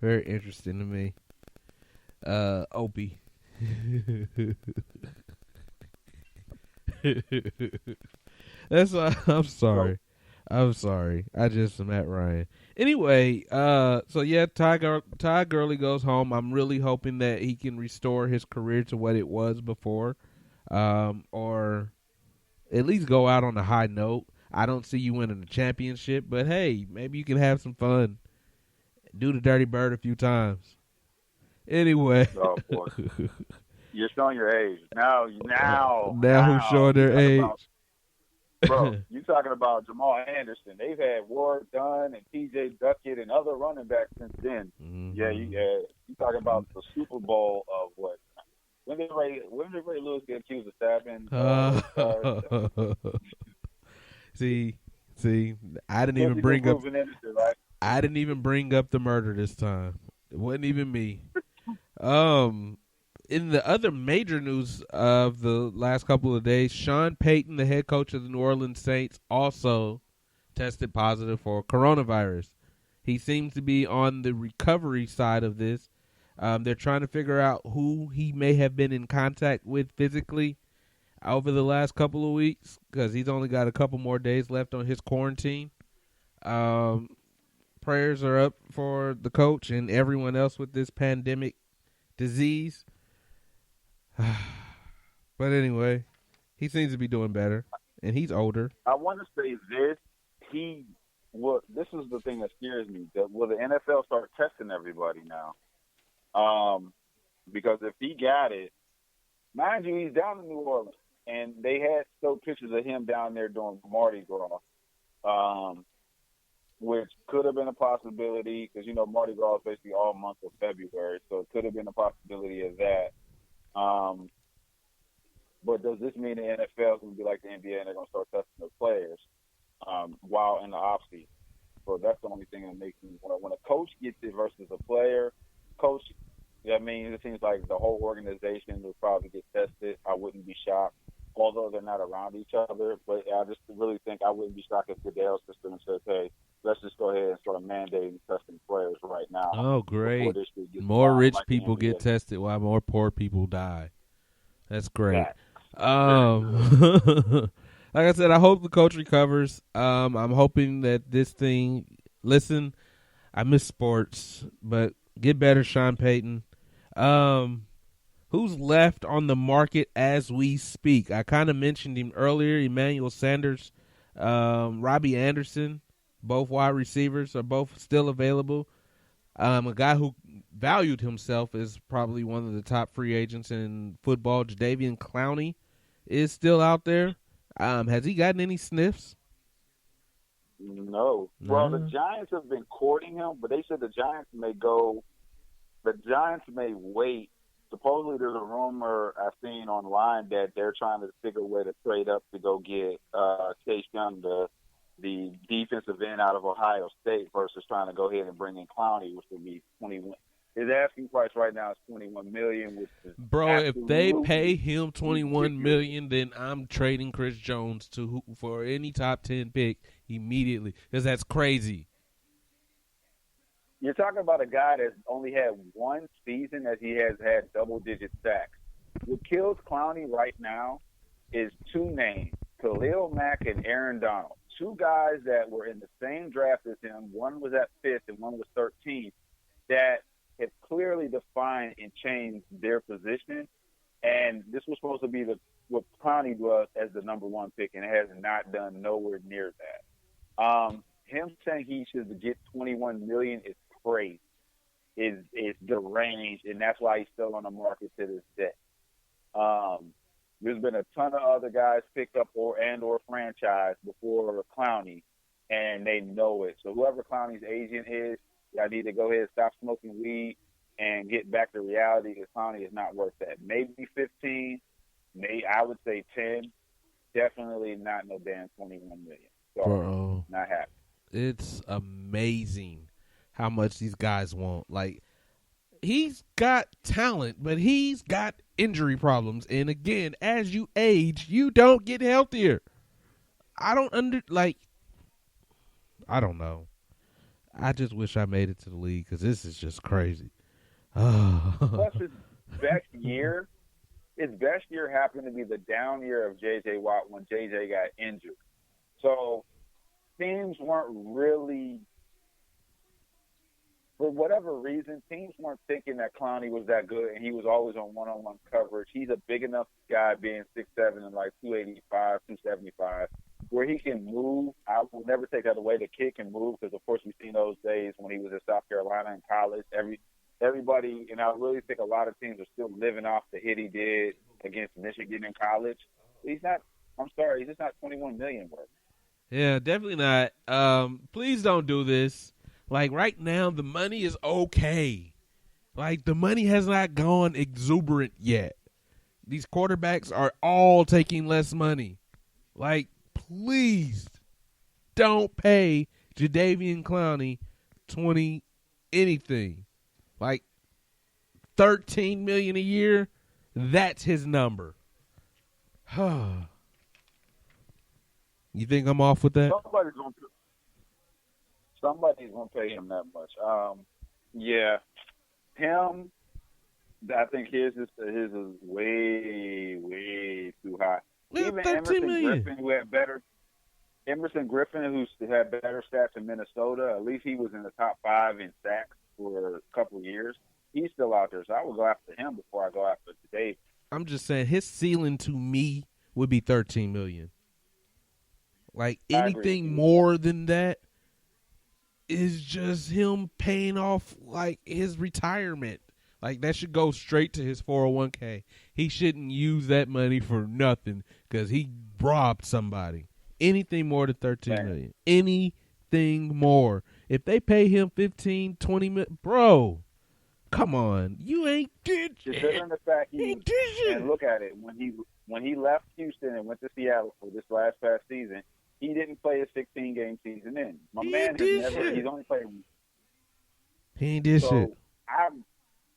very interesting to me. Opie. That's why I'm sorry. I'm sorry. I just am Matt Ryan. Anyway, so yeah, Ty Gurley goes home. I'm really hoping that he can restore his career to what it was before, or at least go out on a high note. I don't see you winning a championship, but hey, maybe you can have some fun. Do the dirty bird a few times. Anyway. Oh, boy. You're showing your age. Now who's showing their age? Bro, you talking about Jamal Anderson. They've had Ward Dunn and T.J. Duckett and other running backs since then. Mm-hmm. Yeah, you talking about the Super Bowl of what? When did Ray Lewis get accused of stabbing? See, I didn't even bring up. I didn't even bring up the murder this time. It wasn't even me. In the other major news of the last couple of days, Sean Payton, the head coach of the New Orleans Saints, also tested positive for coronavirus. He seems to be on the recovery side of this. They're trying to figure out who he may have been in contact with physically over the last couple of weeks, because he's only got a couple more days left on his quarantine. Prayers are up for the coach and everyone else with this pandemic disease. But anyway, he seems to be doing better, and he's older. I want to say this. This is the thing that scares me. Will the NFL start testing everybody now? Because if he got it, mind you, he's down in New Orleans, and they had still pictures of him down there doing Mardi Gras. which could have been a possibility because, Mardi Gras is basically all month of February, so it could have been a possibility of that. But does this mean the NFL is going to be like the NBA and they're going to start testing their players while in the offseason? So that's the only thing that makes me when a coach gets it versus a player, coach, it seems like the whole organization will probably get tested. I wouldn't be shocked, although they're not around each other. But I just really think I wouldn't be shocked if Goodell's system says, hey, let's just go ahead and start mandating testing players right now. Oh, great. More rich people get tested while more poor people die. That's great. Like I said, I hope the coach recovers. I'm hoping that this thing. Listen, I miss sports, but get better, Sean Payton. Who's left on the market as we speak? I kind of mentioned him earlier. Emmanuel Sanders, Robbie Anderson, both wide receivers are both still available. A guy who valued himself as probably one of the top free agents in football, Jadeveon Clowney, is still out there. Has he gotten any sniffs? No. Well, the Giants have been courting him, but they said the Giants may wait. Supposedly there's a rumor I've seen online that they're trying to figure a way to trade up to go get Chase Young, the defensive end out of Ohio State, versus trying to go ahead and bring in Clowney, which would be 21. His asking price right now is $21 million. Which is if they pay him $21 million, then I'm trading Chris Jones for any top 10 pick immediately, because that's crazy. You're talking about a guy that's only had one season as he has had double-digit sacks. What kills Clowney right now is two names, Khalil Mack and Aaron Donald. Two guys that were in the same draft as him. One was at 5th and one was 13th, that have clearly defined and changed their position. And this was supposed to be what Clowney was as the number one pick, and it has not done nowhere near that. Him saying he should get $21 million is crazy. Is deranged, and that's why he's still on the market to this day. There's been a ton of other guys picked up or franchise before Clowney, and they know it. So whoever Clowney's agent is, I need to go ahead and stop smoking weed and get back to reality, because Clowney is not worth that. Maybe 15, I would say 10. Definitely not no damn $21 million. So, bro, not happy. It's amazing how much these guys want. Like, he's got talent, but he's got injury problems. And again, as you age, you don't get healthier. I don't know. I just wish I made it to the league, because this is just crazy. Plus, his best year happened to be the down year of J.J. Watt when J.J. got injured. So teams weren't really, for whatever reason, teams weren't thinking that Clowney was that good, and he was always on one-on-one coverage. He's a big enough guy, being 6'7" and like 285, 275, where he can move. I will never take that away. The kid can move, because, of course, we've seen those days when he was in South Carolina in college. Everybody, and I really think a lot of teams are still living off the hit he did against Michigan in college. He's just not $21 million worth. Yeah, definitely not. Please don't do this. Like, right now, the money is okay. Like, the money has not gone exuberant yet. These quarterbacks are all taking less money. Like, please don't pay Jadeveon Clowney 20 anything. Like, $13 million a year, that's his number. You think I'm off with that? Somebody's gonna pay him that much. Yeah, him. I think his is way too high. Yeah, Even Emerson Griffin, who had better stats in Minnesota, at least he was in the top 5 in sacks for a couple of years. He's still out there, so I would go after him before I go after Dave. I'm just saying, his ceiling to me would be $13 million. Like, anything more than that is just him paying off, like, his retirement. Like, that should go straight to his 401k. He shouldn't use that money for nothing, because he robbed somebody. Anything more than $13 million. Anything anything more. If they pay him 15, 20 million, bro, come on. You ain't did shit. Considering the fact and look at it, when he left Houston and went to Seattle for this past season, he didn't play a 16-game season in. He's only played. He ain't did shit.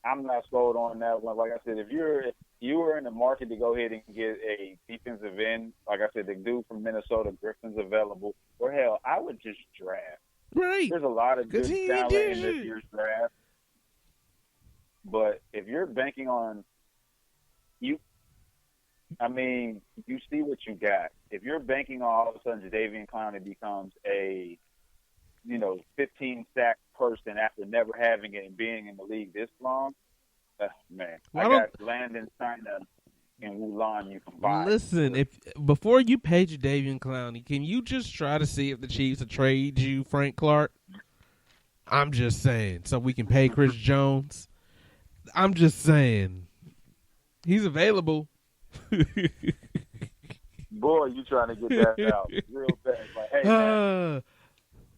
I'm not sold on that one. Like I said, if you were in the market to go ahead and get a defensive end, like I said, the dude from Minnesota, Griffin's available, or hell, I would just draft. Right. There's a lot of good talent in this year's draft. But if you're banking on you see what you got. If you're banking on all of a sudden Jadeveon Clowney becomes a 15-sack person after never having it and being in the league this long, man. I got Landon, China, and Wulan you combined. Listen, before you pay Jadeveon Clowney, can you just try to see if the Chiefs will trade you Frank Clark? I'm just saying, so we can pay Chris Jones. I'm just saying. He's available. Boy, you trying to get that out real fast. Like, hey,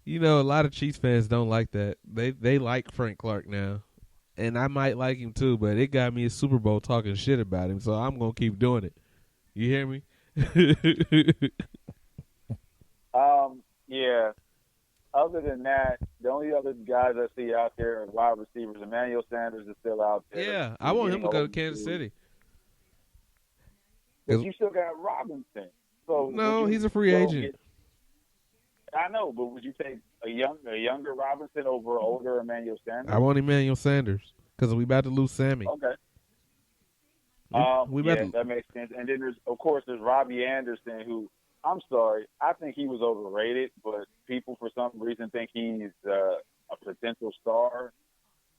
man. A lot of Chiefs fans don't like that. They like Frank Clark now. And I might like him too, but it got me a Super Bowl talking shit about him, so I'm going to keep doing it. You hear me? Yeah. Other than that, the only other guys I see out there are wide receivers. Emmanuel Sanders is still out there. Yeah, I want him to go to Kansas City. But you still got Robinson. So no, he's a free agent. I know, but would you take a younger Robinson over an older Emmanuel Sanders? I want Emmanuel Sanders because we about to lose Sammy. Okay. That makes sense. And then there's Robbie Anderson, who I'm sorry, I think he was overrated, but people for some reason think he's a potential star.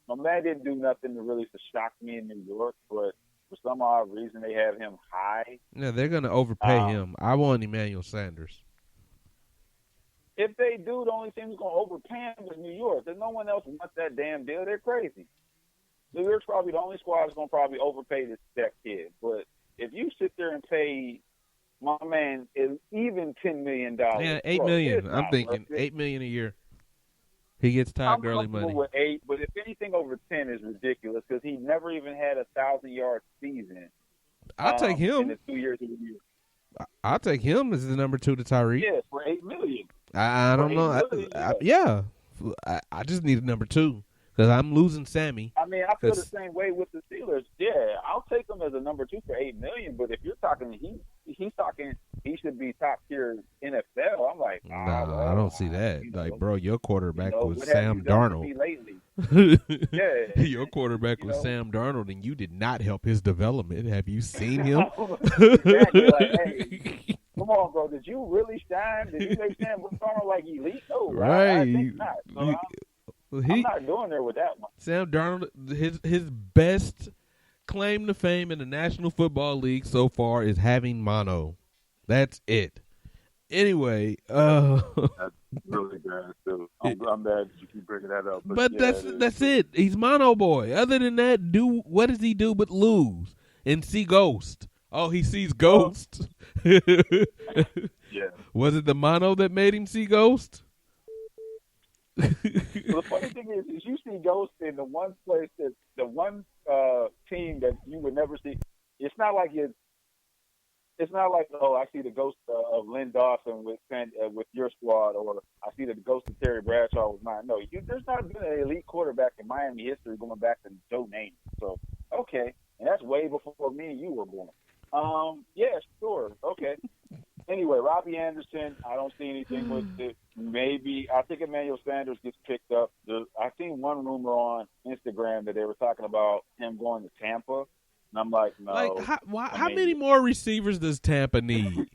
My man didn't do nothing to really shock me in New York, but for some odd reason they have him high. Yeah, they're going to overpay him. I want Emmanuel Sanders. If they do, the only team who's going to overpay him is New York. There's no one else wants that damn deal. They're crazy. New York's probably the only squad that's going to probably overpay that kid. But if you sit there and pay my man even $10 million. Yeah, $8 million. I'm thinking $8 million a year. He gets Todd Gurley money. With 8, but if anything over 10 is ridiculous because he never even had a 1,000-yard season. I'll take him. In the 2 years of the year. I'll take him as the number 2 to Tyreek. Yeah, for $8 million. I don't know. I just need a number 2 because I'm losing Sammy. I mean, I feel the same way with the Steelers. Yeah, I'll take him as a number 2 for $8 million. But if you're talking, he's talking, he should be top tier NFL. I'm like, nah, I don't see that. Bro, your quarterback was what Sam Darnold. Yeah, your quarterback was Sam Darnold, and you did not help his development. Have you seen him? Exactly. Like, hey, come on, bro. Did you really shine? Did you make Sam Darnold like elite? No, right? I think not. So I'm not doing there with that one. Sam Darnold, his best claim to fame in the National Football League so far is having mono. That's it. Anyway, that's really bad. So I'm mad that you keep bringing that up. But that's it. He's mono boy. Other than that, what does he do but lose and see ghost? Oh, he sees ghost. Yeah. Was it the mono that made him see ghost? Well, the funny thing is you see ghosts in the one place that the one team that you would never see. It's not like I see the ghost of Lynn Dawson with your squad, or I see the ghost of Terry Bradshaw with mine. No, there's not been an elite quarterback in Miami history going back to Joe Namath. So okay, and that's way before me and you were born. Yeah, sure, okay. Anyway, Robbie Anderson, I don't see anything with it. Maybe I think Emmanuel Sanders gets picked up. I seen one rumor on Instagram that they were talking about him going to Tampa, and I'm like, no. Like, how many more receivers does Tampa need?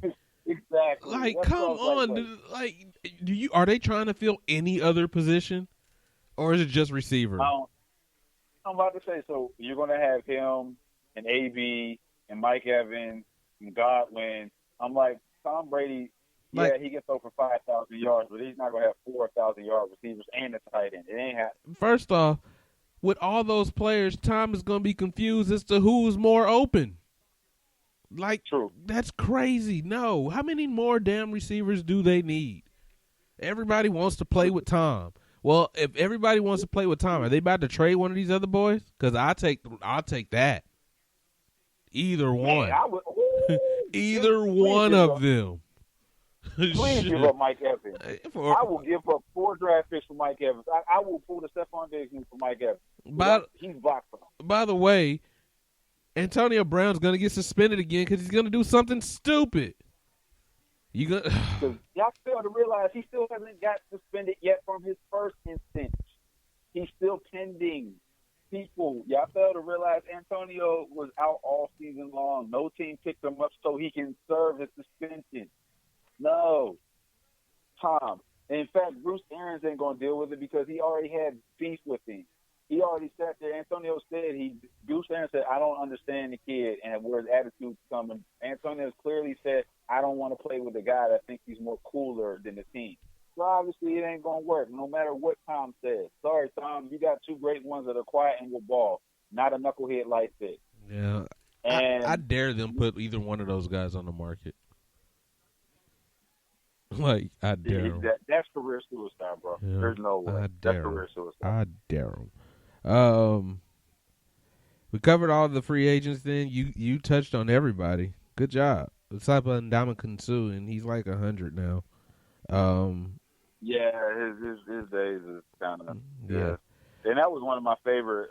Exactly. Like, come on. Are they trying to fill any other position, or is it just receiver? I'm about to say, so you're going to have him and AB and Mike Evans and Godwin. I'm like, Tom Brady, he gets over 5,000 yards, but he's not going to have 4,000-yard receivers and a tight end. It ain't happening. First off, with all those players, Tom is going to be confused as to who's more open. Like, true. That's crazy. No. How many more damn receivers do they need? Everybody wants to play with Tom. Well, if everybody wants to play with Tom, are they about to trade one of these other boys? Because I'll take that. Either one. Man, I would, Either please one give of up, them. please give up Mike Evans. I will give up 4 draft picks for Mike Evans. I will pull the Stephon Diggs for Mike Evans. He's blocked for him. By the way, Antonio Brown's going to get suspended again because he's going to do something stupid. Y'all fail to realize he still hasn't got suspended yet from his first instance. He's still pending. People, y'all fail to realize Antonio was out all season long. No team picked him up so he can serve his suspension. No. Tom. In fact, Bruce Arians ain't going to deal with it because he already had beef with him. He already sat there. Antonio said Bruce Arians said, I don't understand the kid and where his attitude's coming. Antonio clearly said, I don't want to play with a guy that thinks he's more cooler than the team. So obviously it ain't going to work no matter what Tom says. Sorry, Tom, you got 2 great ones that are quiet and will ball, not a knucklehead like this. Yeah. And I dare them put either one of those guys on the market. Like, I dare them. That's career suicide, bro. Yeah, there's no way. That's career suicide. I dare them. We covered all the free agents then. You touched on everybody. Good job. Besides Ndamukong Suh, and he's like 100 now. Yeah, his days is kind of yeah. And that was one of my favorite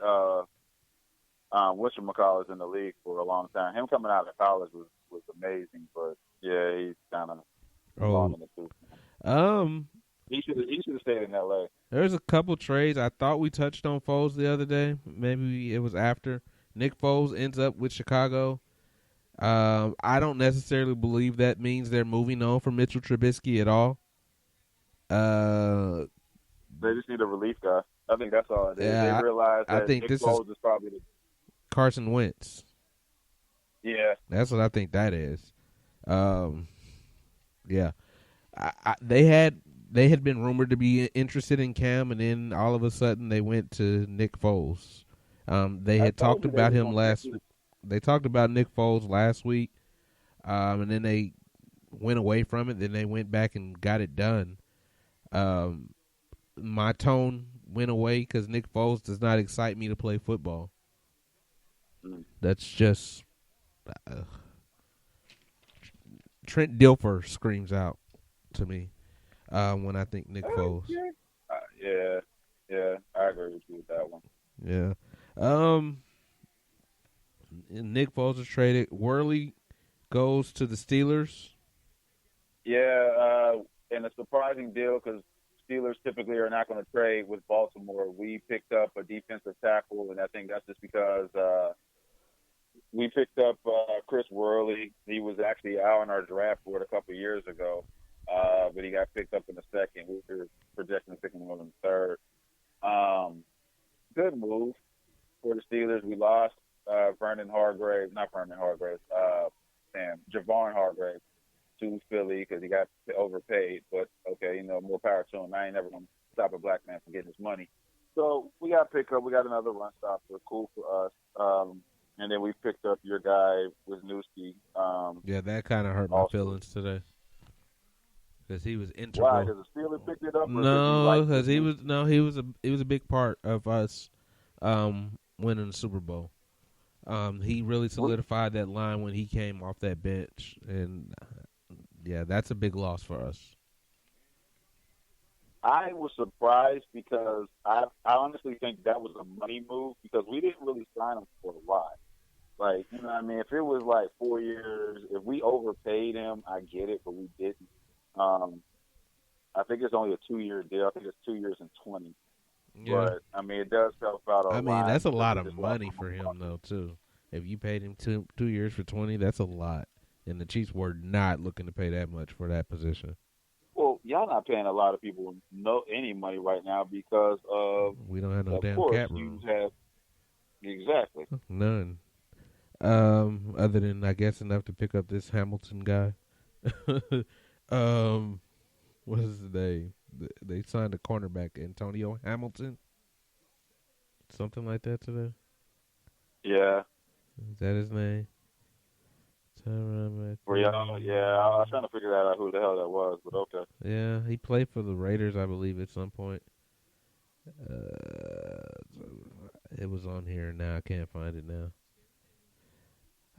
whatchamacallits in the league for a long time. Him coming out of college was amazing, but yeah, he's kind of long in the tooth. He should have stayed in LA. There's a couple trades. I thought we touched on Foles the other day. Maybe it was after. Nick Foles ends up with Chicago. I don't necessarily believe that means they're moving on from Mitchell Trubisky at all. They just need a relief guy. I think that's all it is. Yeah, they realize that Nick Foles is probably the Carson Wentz. Yeah. That's what I think that is. Yeah. They had been rumored to be interested in Cam, and then all of a sudden they went to Nick Foles. They had talked about him last. They talked about Nick Foles last week, and then they went away from it. Then they went back and got it done. My tone went away because Nick Foles does not excite me to play football. That's just Trent Dilfer screams out to me when I think Nick Foles. Yeah, I agree with you with that one. Yeah. Nick Foles is traded. Worley goes to the Steelers. Yeah, and a surprising deal because Steelers typically are not going to trade with Baltimore. We picked up a defensive tackle, and I think that's just because we picked up Chris Worley. He was actually out on our draft board a couple of years ago, but he got picked up in the second. We were projecting picking him in the third. Good move for the Steelers. We lost Javon Hargrave to Philly because he got overpaid. But, okay, more power to him. I ain't never going to stop a black man from getting his money. So we got picked up. We got another run stopper. Cool for us. And then we picked up your guy, Wisniewski. Yeah, that kind of hurt my feelings today. Because he was integral. Why? Because the Steelers picked it up? No, because he was a big part of us winning the Super Bowl. He really solidified that line when he came off that bench, and yeah, that's a big loss for us. I was surprised because I honestly think that was a money move because we didn't really sign him for a lot. Like, you know what I mean? If it was like 4 years, if we overpaid him, I get it, but we didn't. I think it's only a 2-year deal. I think it's 2 years and 20. Yeah. But, I mean, it does help out a lot. I mean, that's a lot of money for him, though, too. If you paid him 2 years for 20, that's a lot. And the Chiefs were not looking to pay that much for that position. Well, y'all not paying a lot of people any money right now because of we don't have no damn cap room. Exactly. None. Other than I guess enough to pick up this Hamilton guy. What is his name? They signed a cornerback, Antonio Hamilton. Something like that today. Yeah. Is that his name? For I was trying to figure out who the hell that was, but okay. Yeah, he played for the Raiders, I believe, at some point. Uh, it was on here now. I can't find it now.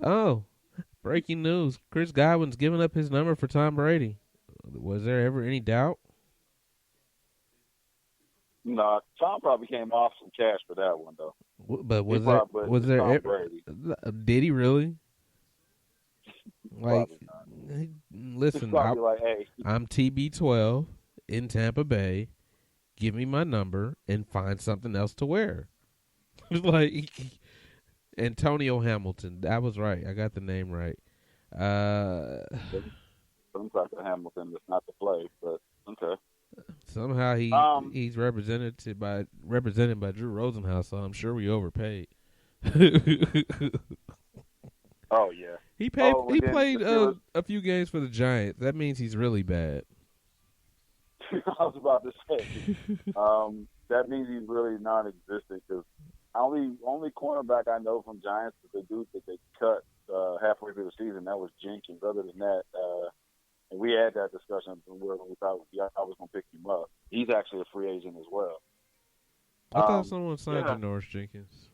Oh, breaking news. Chris Godwin's giving up his number for Tom Brady. Was there ever any doubt? No, Tom probably came off some cash for that one, though. But was there ever, did he really? Like, listen, like, hey. I'm TB12 in Tampa Bay. Give me my number and find something else to wear. Like Antonio Hamilton. That was right. I got the name right. Some type of Hamilton that's not to play, but okay. Somehow he's represented by Drew Rosenhaus, so I'm sure we overpaid. Oh yeah. He played a few games for the Giants. That means he's really bad. I was about to say. That means he's really non-existent because only cornerback I know from Giants is the dude that they cut halfway through the season. That was Jenkins. Other than that, and we had that discussion when we thought I was going to pick him up. He's actually a free agent as well. I thought someone signed Janoris Jenkins.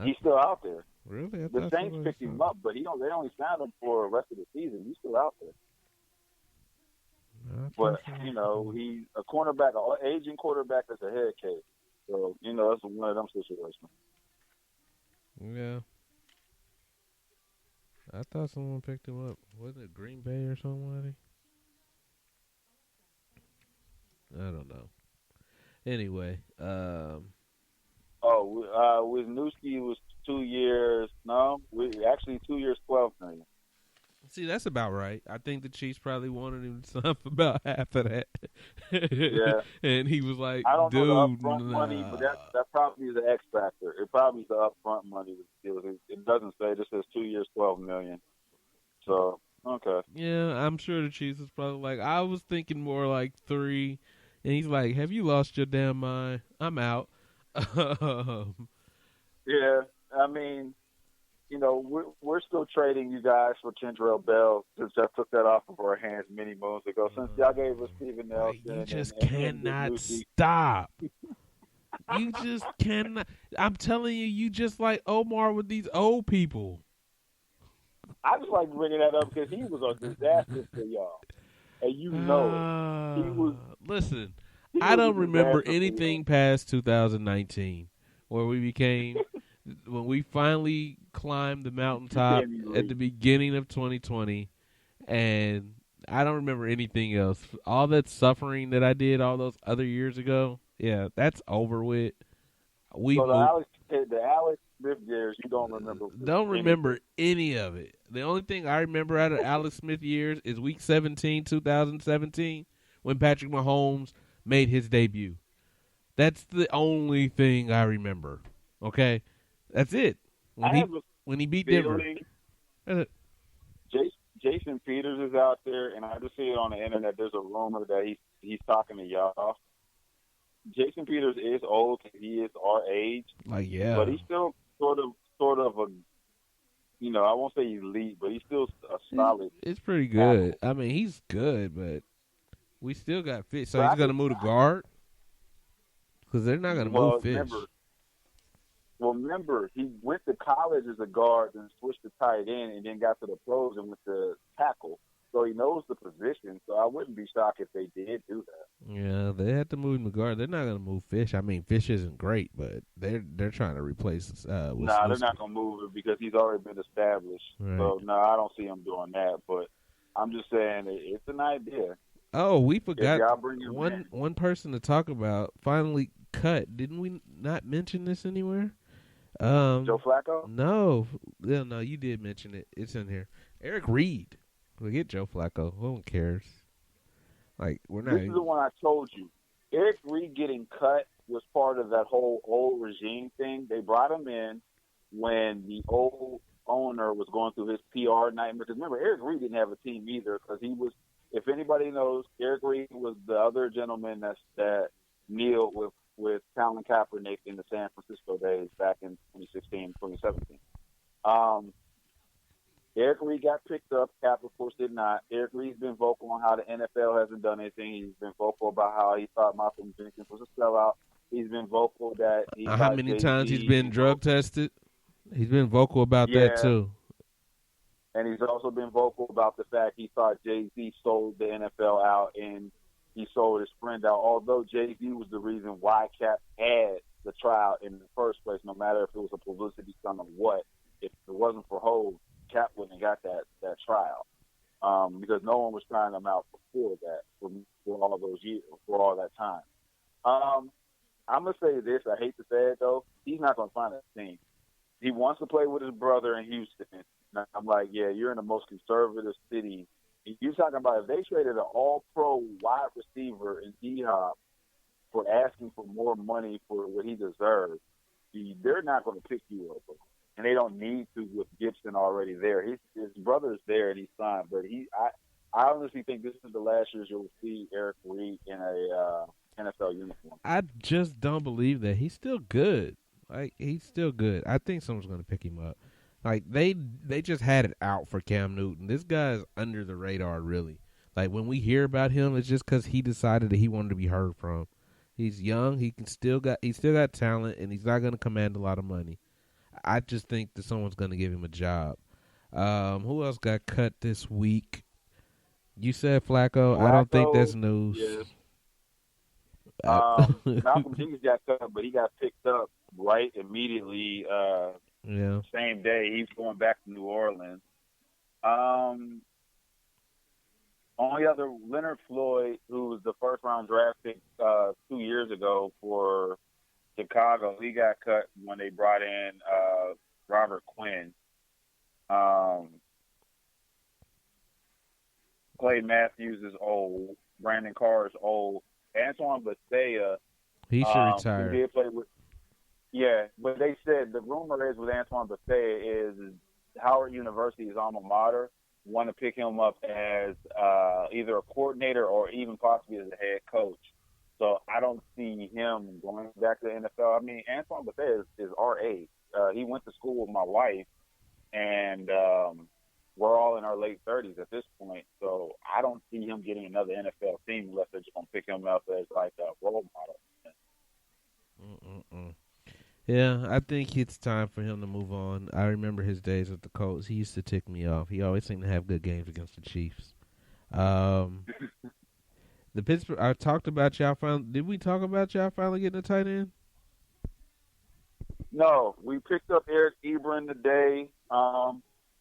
He's still out there. Really? The Saints picked him up, but they only signed him for the rest of the season. He's still out there. But, he's a cornerback, an aging quarterback that's a head case. So, that's one of them situations. Yeah. I thought someone picked him up. Was it Green Bay or somebody? I don't know. Anyway. Wisniewski was 2 years. No, 2 years, $12 million. See, that's about right. I think the Chiefs probably wanted him to sign for about half of that. Yeah. And he was like, I don't dude, know the upfront money, but that probably is the X factor. It probably is the upfront money. It doesn't say. It just says 2 years, $12 million. So, okay. Yeah, I'm sure the Chiefs was probably like, I was thinking more like 3. And he's like, have you lost your damn mind? I'm out. Yeah, I mean, we're still trading you guys for Kendrell Bell since I took that off of our hands many months ago. Since y'all gave us Steven Nelson. You just cannot stop. You just cannot. I'm telling you, you just like Omar with these old people. I just like bringing that up because he was a disaster for y'all. And he was. Listen, I don't remember anything past 2019 where we became. When we finally climbed the mountaintop at the beginning of 2020, and I don't remember anything else. All that suffering that I did all those other years ago, yeah, that's over with. The Alex Smith years, you don't remember? Don't remember any of it. The only thing I remember out of Alex Smith years is Week 17, 2017, when Patrick Mahomes made his debut. That's the only thing I remember. Okay. That's it. When he beat Denver. Jason Peters is out there, and I just see it on the internet. There's a rumor that he's talking to y'all. Jason Peters is old. He is our age. Like, yeah. But he's still sort of a, I won't say elite, but he's still a solid. It's pretty good. Tackle. I mean, he's good, but we still got Fish. So he's going to move to guard? Because they're not going to move Fish. Remember, he went to college as a guard and switched to tight end and then got to the pros and went to tackle. So he knows the position. So I wouldn't be shocked if they did do that. Yeah, they had to move him to guard. They're not going to move Fish. I mean, Fish isn't great, but they're trying to replace. They're not going to move him because he's already been established. Right. So I don't see him doing that. But I'm just saying it's an idea. Oh, we forgot one person to talk about. Finally cut. Didn't we not mention this anywhere? Joe Flacco? No, you did mention it. It's in here. Eric Reed. Forget Joe Flacco. Who one cares? Like, we're not. This is the one I told you. Eric Reed getting cut was part of that whole old regime thing. They brought him in when the old owner was going through his PR nightmare. Because remember, Eric Reed didn't have a team either because he was. If anybody knows, Eric Reed was the other gentleman that kneeled with Colin Kaepernick in the San Francisco days back in 2016, 2017. Eric Reed got picked up. Cap, of course, did not. Eric Reed's been vocal on how the NFL hasn't done anything. He's been vocal about how he thought Malcolm Jenkins was a sellout. He's been vocal that he How thought many Jay-Z. times he's been drug tested? He's been vocal about that Yeah, too. and he's also been vocal about the fact he thought Jay-Z sold the NFL out and he sold his friend out. Although Jay-Z was the reason why Cap had the trial in the first place, no matter if it was a publicity stunt or what. If it wasn't for Hov, Cap wouldn't have got that trial because no one was trying him out before that for all those years, for all that time. I'm gonna say this. I hate to say it though. He's not gonna find a team. He wants to play with his brother in Houston. And I'm like, yeah, you're in the most conservative city. You're talking about if they traded an all-pro wide receiver in D-Hop for asking for more money for what he deserves, they're not going to pick you up. And they don't need to with Gibson already there. His brother's there and he's signed. But I honestly think this is the last year you'll see Eric Reed in a NFL uniform. I just don't believe that. He's still good. Like, he's still good. I think someone's going to pick him up. Like, they just had it out for Cam Newton. This guy's under the radar, really. Like, when we hear about him, it's just because he decided that he wanted to be heard from. He's young. He still got talent, and he's not going to command a lot of money. I just think that someone's going to give him a job. Who else got cut this week? You said Flacco. I don't think that's news. Yeah. Malcolm Jenkins got cut, but he got picked up right immediately. Yeah. Same day, he's going back to New Orleans. Only other Leonard Floyd, who was the first round draft pick 2 years ago for Chicago, he got cut when they brought in Robert Quinn. Clay Matthews is old. Brandon Carr is old. Antoine Bethea, he should retire. He did play with. Yeah, but they said the rumor is with Antoine Bethea is Howard University's alma mater want to pick him up as either a coordinator or even possibly as a head coach. So I don't see him going back to the NFL. I mean, Antoine Bethea is our age. He went to school with my wife, and we're all in our late 30s at this point. So I don't see him getting another NFL team unless they're just going to pick him up as like a role model. Yeah, I think it's time for him to move on. I remember his days with the Colts. He used to tick me off. He always seemed to have good games against the Chiefs. The Pittsburgh. I talked about y'all finally. Did we talk about y'all finally getting a tight end? No, we picked up Eric Ebron today.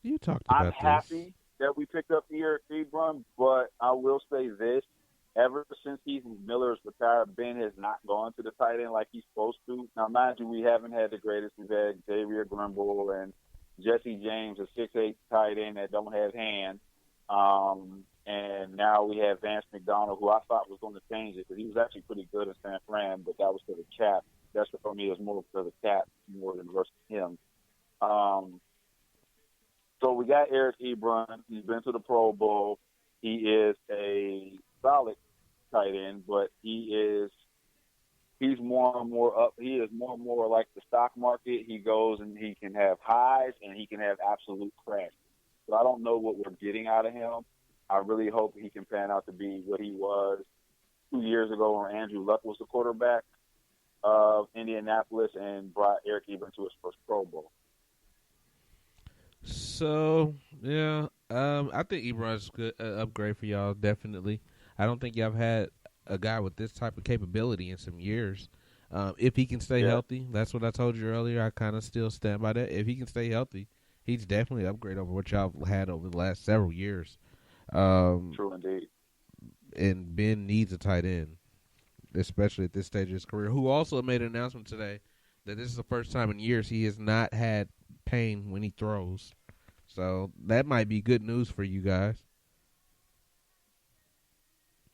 You talked about I'm happy that we picked up Eric Ebron, but I will say this. Ever since Heath Miller's retired, Ben has not gone to the tight end like he's supposed to. Now, mind you, we haven't had the greatest. We've had Xavier Grimble and Jesse James, a 6'8" tight end that don't have hands. And now we have Vance McDonald, who I thought was going to change it because he was actually pretty good in San Fran, but that was for the cap. That's for me, it was more for the cap more than versus him. So we got Eric Ebron. He's been to the Pro Bowl. He is a solid tight end, but he's more and more up. He is more and more like the stock market. He goes and he can have highs and he can have absolute crashes. So I don't know what we're getting out of him. I really hope he can pan out to be what he was 2 years ago when Andrew Luck was the quarterback of Indianapolis and brought Eric Ebron to his first Pro Bowl. So, yeah, I think Ebron's good upgrade for y'all, definitely. I don't think y'all have had a guy with this type of capability in some years. If he can stay healthy, that's what I told you earlier. I kind of still stand by that. If he can stay healthy, he's definitely an upgrade over what y'all had over the last several years. True indeed. And Ben needs a tight end, especially at this stage of his career, who also made an announcement today that this is the first time in years he has not had pain when he throws. So that might be good news for you guys.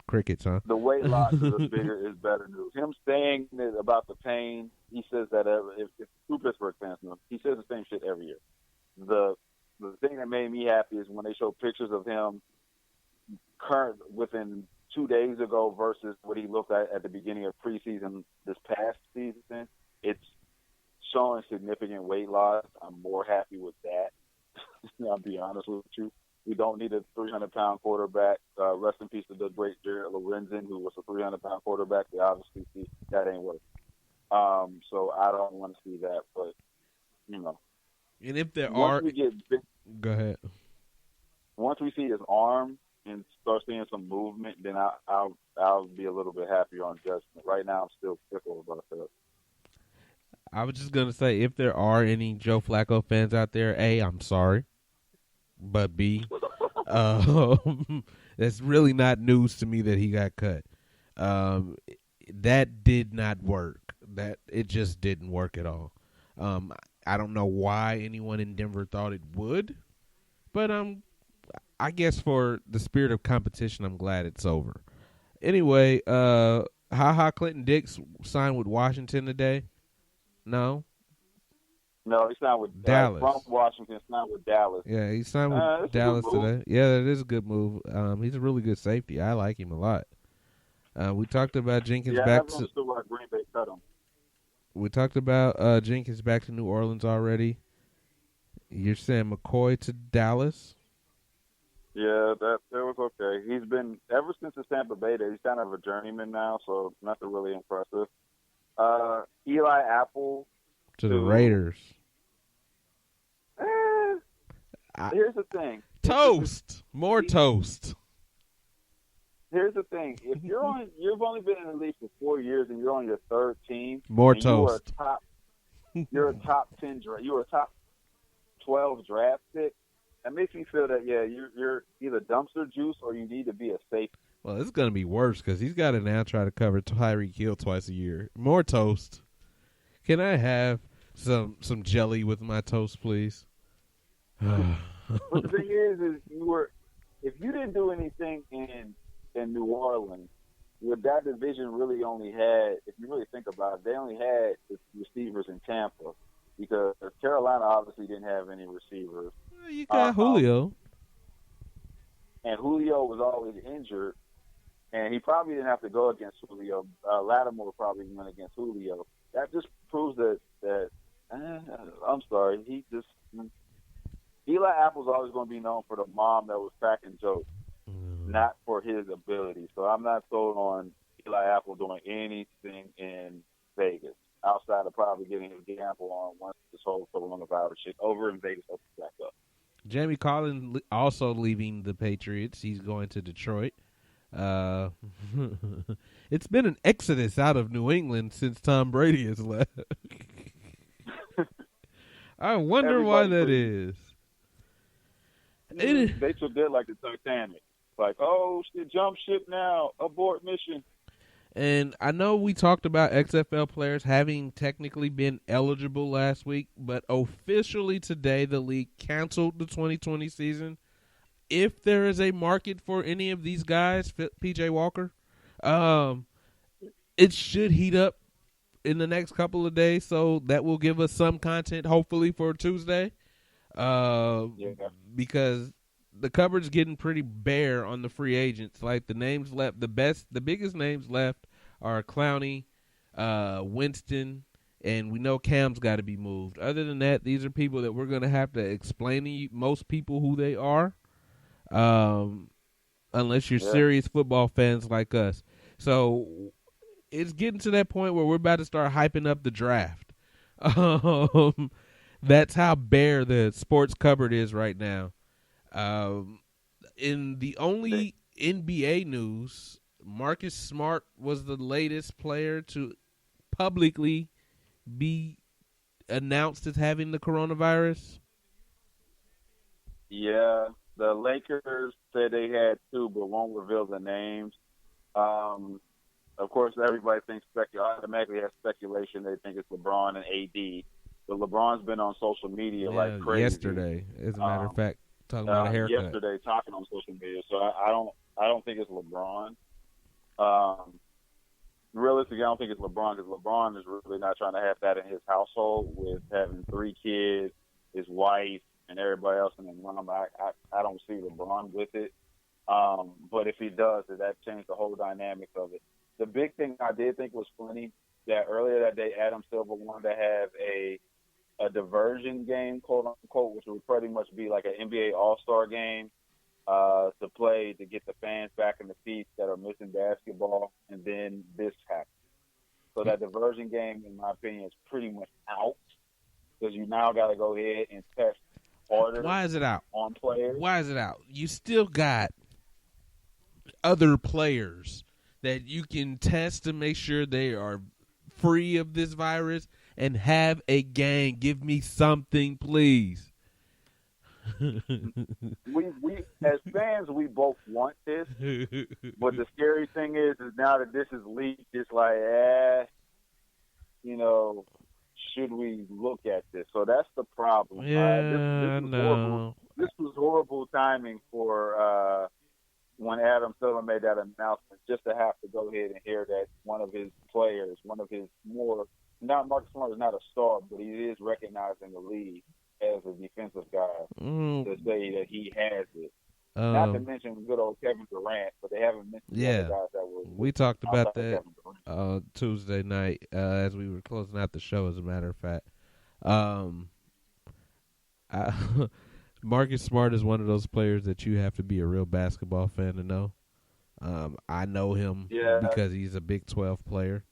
Crickets, huh? The weight loss is better news. Him saying that about the pain, he says that if two Pittsburgh fans know, he says the same shit every year. The thing that made me happy is when they show pictures of him within 2 days ago versus what he looked at the beginning of preseason this past season. It's showing significant weight loss. I'm more happy with that. I'll be honest with you. We don't need a 300-pound quarterback. Rest in peace to the great Jared Lorenzen, who was a 300-pound quarterback. We obviously see that ain't working. So I don't want to see that. But, you know, And if there once are, we get big, go ahead. once we see his arm and start seeing some movement, then I'll be a little bit happier on judgment. Right now, I'm still fickle about that. I was just gonna say, if there are any Joe Flacco fans out there, A, I'm sorry, but B, that's really not news to me that he got cut. Um, that did not work. That it just didn't work at all. I don't know why anyone in Denver thought it would, but I guess for the spirit of competition, I'm glad it's over. Anyway, Clinton Dix signed with Washington today. No, No, he signed with Dallas. From Washington. Signed with Dallas. Yeah, he signed with Dallas today. Yeah, that is a good move. He's a really good safety. I like him a lot. We talked about Jenkins back to. Why Green Bay cut him. We talked about Jenkins back to New Orleans already. You're saying McCoy to Dallas? Yeah, that was okay. He's been ever since the Tampa Bay days. He's kind of a journeyman now, so nothing really impressive. Eli Apple to the Raiders. Here's the thing. Toast. More toast. Here's the thing. If you've only been in the league for 4 years and you're on your third team, more toast. You're a top 10 you're a top 12 draft pick. That makes me feel that you're either dumpster juice or you need to be a safety. Well, it's going to be worse because he's got to now try to cover Tyreek Hill twice a year. More toast. Can I have some jelly with my toast, please? But the thing is if you didn't do anything in New Orleans, that division really only had, if you really think about it, they only had the receivers in Tampa because Carolina obviously didn't have any receivers. Well, you got Julio. And Julio was always injured. And he probably didn't have to go against Julio. Lattimore probably went against Julio. That just proves that I'm sorry. Eli Apple's always going to be known for the mom that was cracking jokes, not for his ability. So I'm not sold on Eli Apple doing anything in Vegas outside of probably getting his gamble on once this whole coronavirus shit over in Vegas opens back up. Jamie Collins also leaving the Patriots. He's going to Detroit. It's been an exodus out of New England since Tom Brady has left. I wonder why that is. They took that like the Titanic. Like, oh, shit, jump ship now, abort mission. And I know we talked about XFL players having technically been eligible last week, but officially today the league canceled the 2020 season. If there is a market for any of these guys, PJ Walker, it should heat up in the next couple of days, so that will give us some content, hopefully, for Tuesday. Because the cupboard's getting pretty bare on the free agents. Like the names left, the biggest names left are Clowney, Winston, and we know Cam's got to be moved. Other than that, these are people that we're going to have to explain to you, most people who they are. Unless you're serious football fans like us. So it's getting to that point where we're about to start hyping up the draft. That's how bare the sports cupboard is right now. In the only NBA news, Marcus Smart was the latest player to publicly be announced as having the coronavirus. Yeah. The Lakers said they had two, but won't reveal the names. Of course, everybody thinks automatically has speculation. They think it's LeBron and AD. But LeBron's been on social media like crazy. Yesterday, as a matter of fact, talking about a haircut. Yesterday, talking on social media. So I don't think it's LeBron. Realistically, I don't think it's LeBron because LeBron is really not trying to have that in his household with having 3 kids, his wife, and everybody else in the room. I don't see LeBron with it. But if he does, that changed the whole dynamic of it. The big thing I did think was funny that earlier that day, Adam Silver wanted to have a a diversion game, quote unquote, which would pretty much be like an NBA All-Star game to play to get the fans back in the seats that are missing basketball, and then this happens. So that diversion game, in my opinion, is pretty much out because you now got to go ahead and test harder. Why is it out? On players. Why is it out? You still got other players that you can test to make sure they are free of this virus and have a game. Give me something, please. we as fans, we both want this, but the scary thing is now that this is leaked, it's like, should we look at this? So that's the problem. This was horrible timing for when Adam Silver made that announcement, just to have to go ahead and hear that one of his players, not Marcus Smart is not a star, but he is recognized in the league as a defensive guy, to say that he has it. Not to mention good old Kevin Durant, but they haven't mentioned the other guys that were. We talked about that Tuesday night as we were closing out the show, as a matter of fact. Marcus Smart is one of those players that you have to be a real basketball fan to know. I know him because he's a Big 12 player.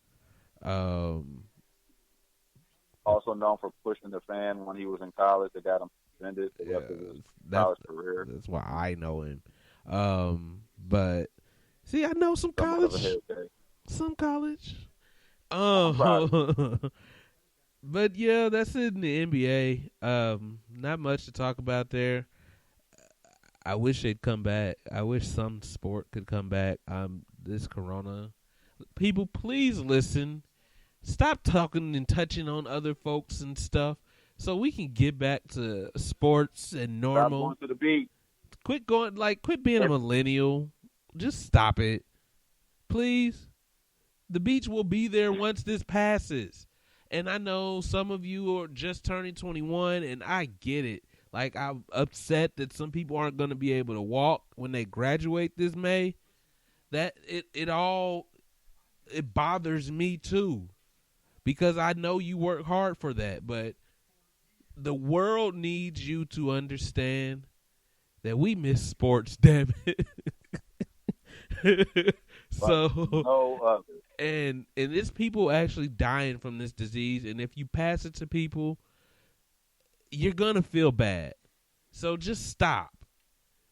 Also known for pushing the fan when he was in college. That got him suspended the rest of his college career. That's why I know him. But see, I know some college. Some college. But yeah, that's it in the NBA. Not much to talk about there. I wish they'd come back. I wish some sport could come back. This Corona. People, please listen. Stop talking and touching on other folks and stuff so we can get back to sports and normal. Stop going to the beach. Quit being a millennial. Just stop it. Please. The beach will be there once this passes. And I know some of you are just turning 21, and I get it. Like, I'm upset that some people aren't going to be able to walk when they graduate this May. That it bothers me too. Because I know you work hard for that, but the world needs you to understand that we miss sports, damn it. And it's people actually dying from this disease, and if you pass it to people, you're going to feel bad. So just stop.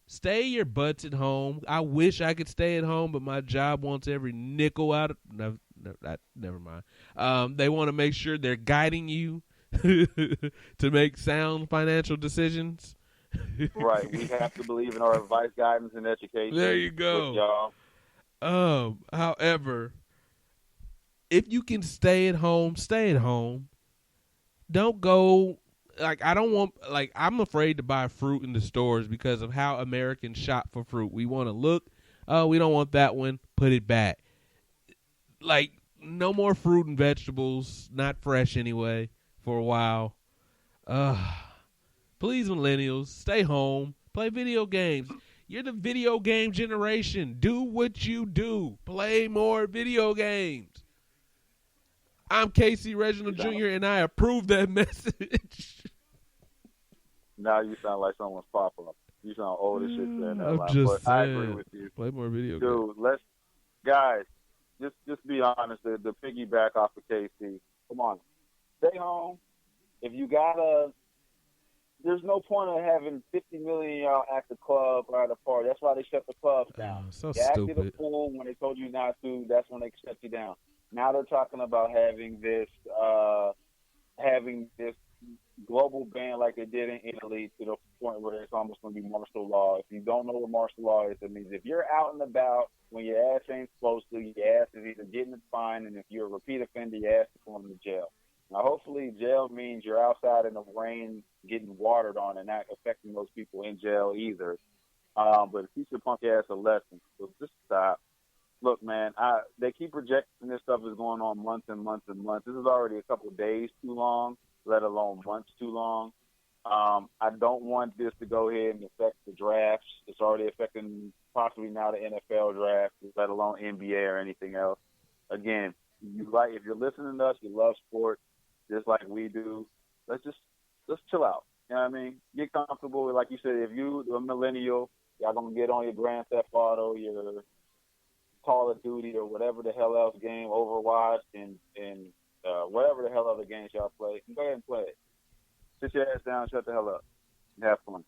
Stay your butts at home. I wish I could stay at home, but my job wants every nickel out of never mind. They want to make sure they're guiding you to make sound financial decisions. Right. We have to believe in our advice, guidance, and education. There you go. However, if you can stay at home, stay at home. Don't go. I'm afraid to buy fruit in the stores because of how Americans shop for fruit. We want to look. We don't want that one. Put it back. No more fruit and vegetables, not fresh anyway, for a while. Please, millennials, stay home. Play video games. You're the video game generation. Do what you do. Play more video games. I'm Casey Reginald Jr., and I approve that message. Now you sound like someone's popular. You sound old as shit saying that. I'm just saying, I agree with you. Play more video games. Dude, guys, just be honest. The piggyback off of KC. Come on. Stay home. If you there's no point in having 50 million y'all at the club or at a party. That's why they shut the clubs down. So you stupid. acted a fool when they told you not to. That's when they shut you down. Now they're talking about having this global ban like they did in Italy, to the point where it's almost going to be martial law. If you don't know what martial law is, it means if you're out and about when your ass ain't supposed to, your ass is either getting fined, and if you're a repeat offender, your ass is going to jail. Now, hopefully, jail means you're outside in the rain getting watered on and not affecting those people in jail either. But teach your punk ass a lesson. So just stop. Look, man, they keep projecting this stuff is going on months and months and months. This is already a couple of days too long, let alone months too long. I don't want this to go ahead and affect the drafts. It's already affecting possibly now the NFL draft, let alone NBA or anything else. Again, if you're listening to us, you love sports, just like we do. Let's just just chill out. You know what I mean? Get comfortable. Like you said, if you a millennial, y'all gonna get on your Grand Theft Auto, your Call of Duty, or whatever the hell else game, Overwatch, and whatever the hell other games y'all play. Go ahead and play it. Sit your ass down, shut the hell up, and have fun.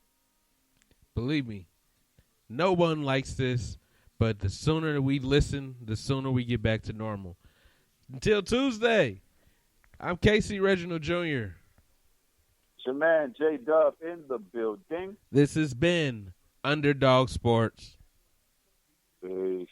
Believe me, no one likes this, but the sooner we listen, the sooner we get back to normal. Until Tuesday, I'm Casey Reginald Jr. It's your man, J-Dub, in the building. This has been UnderDawg Sportz. Peace.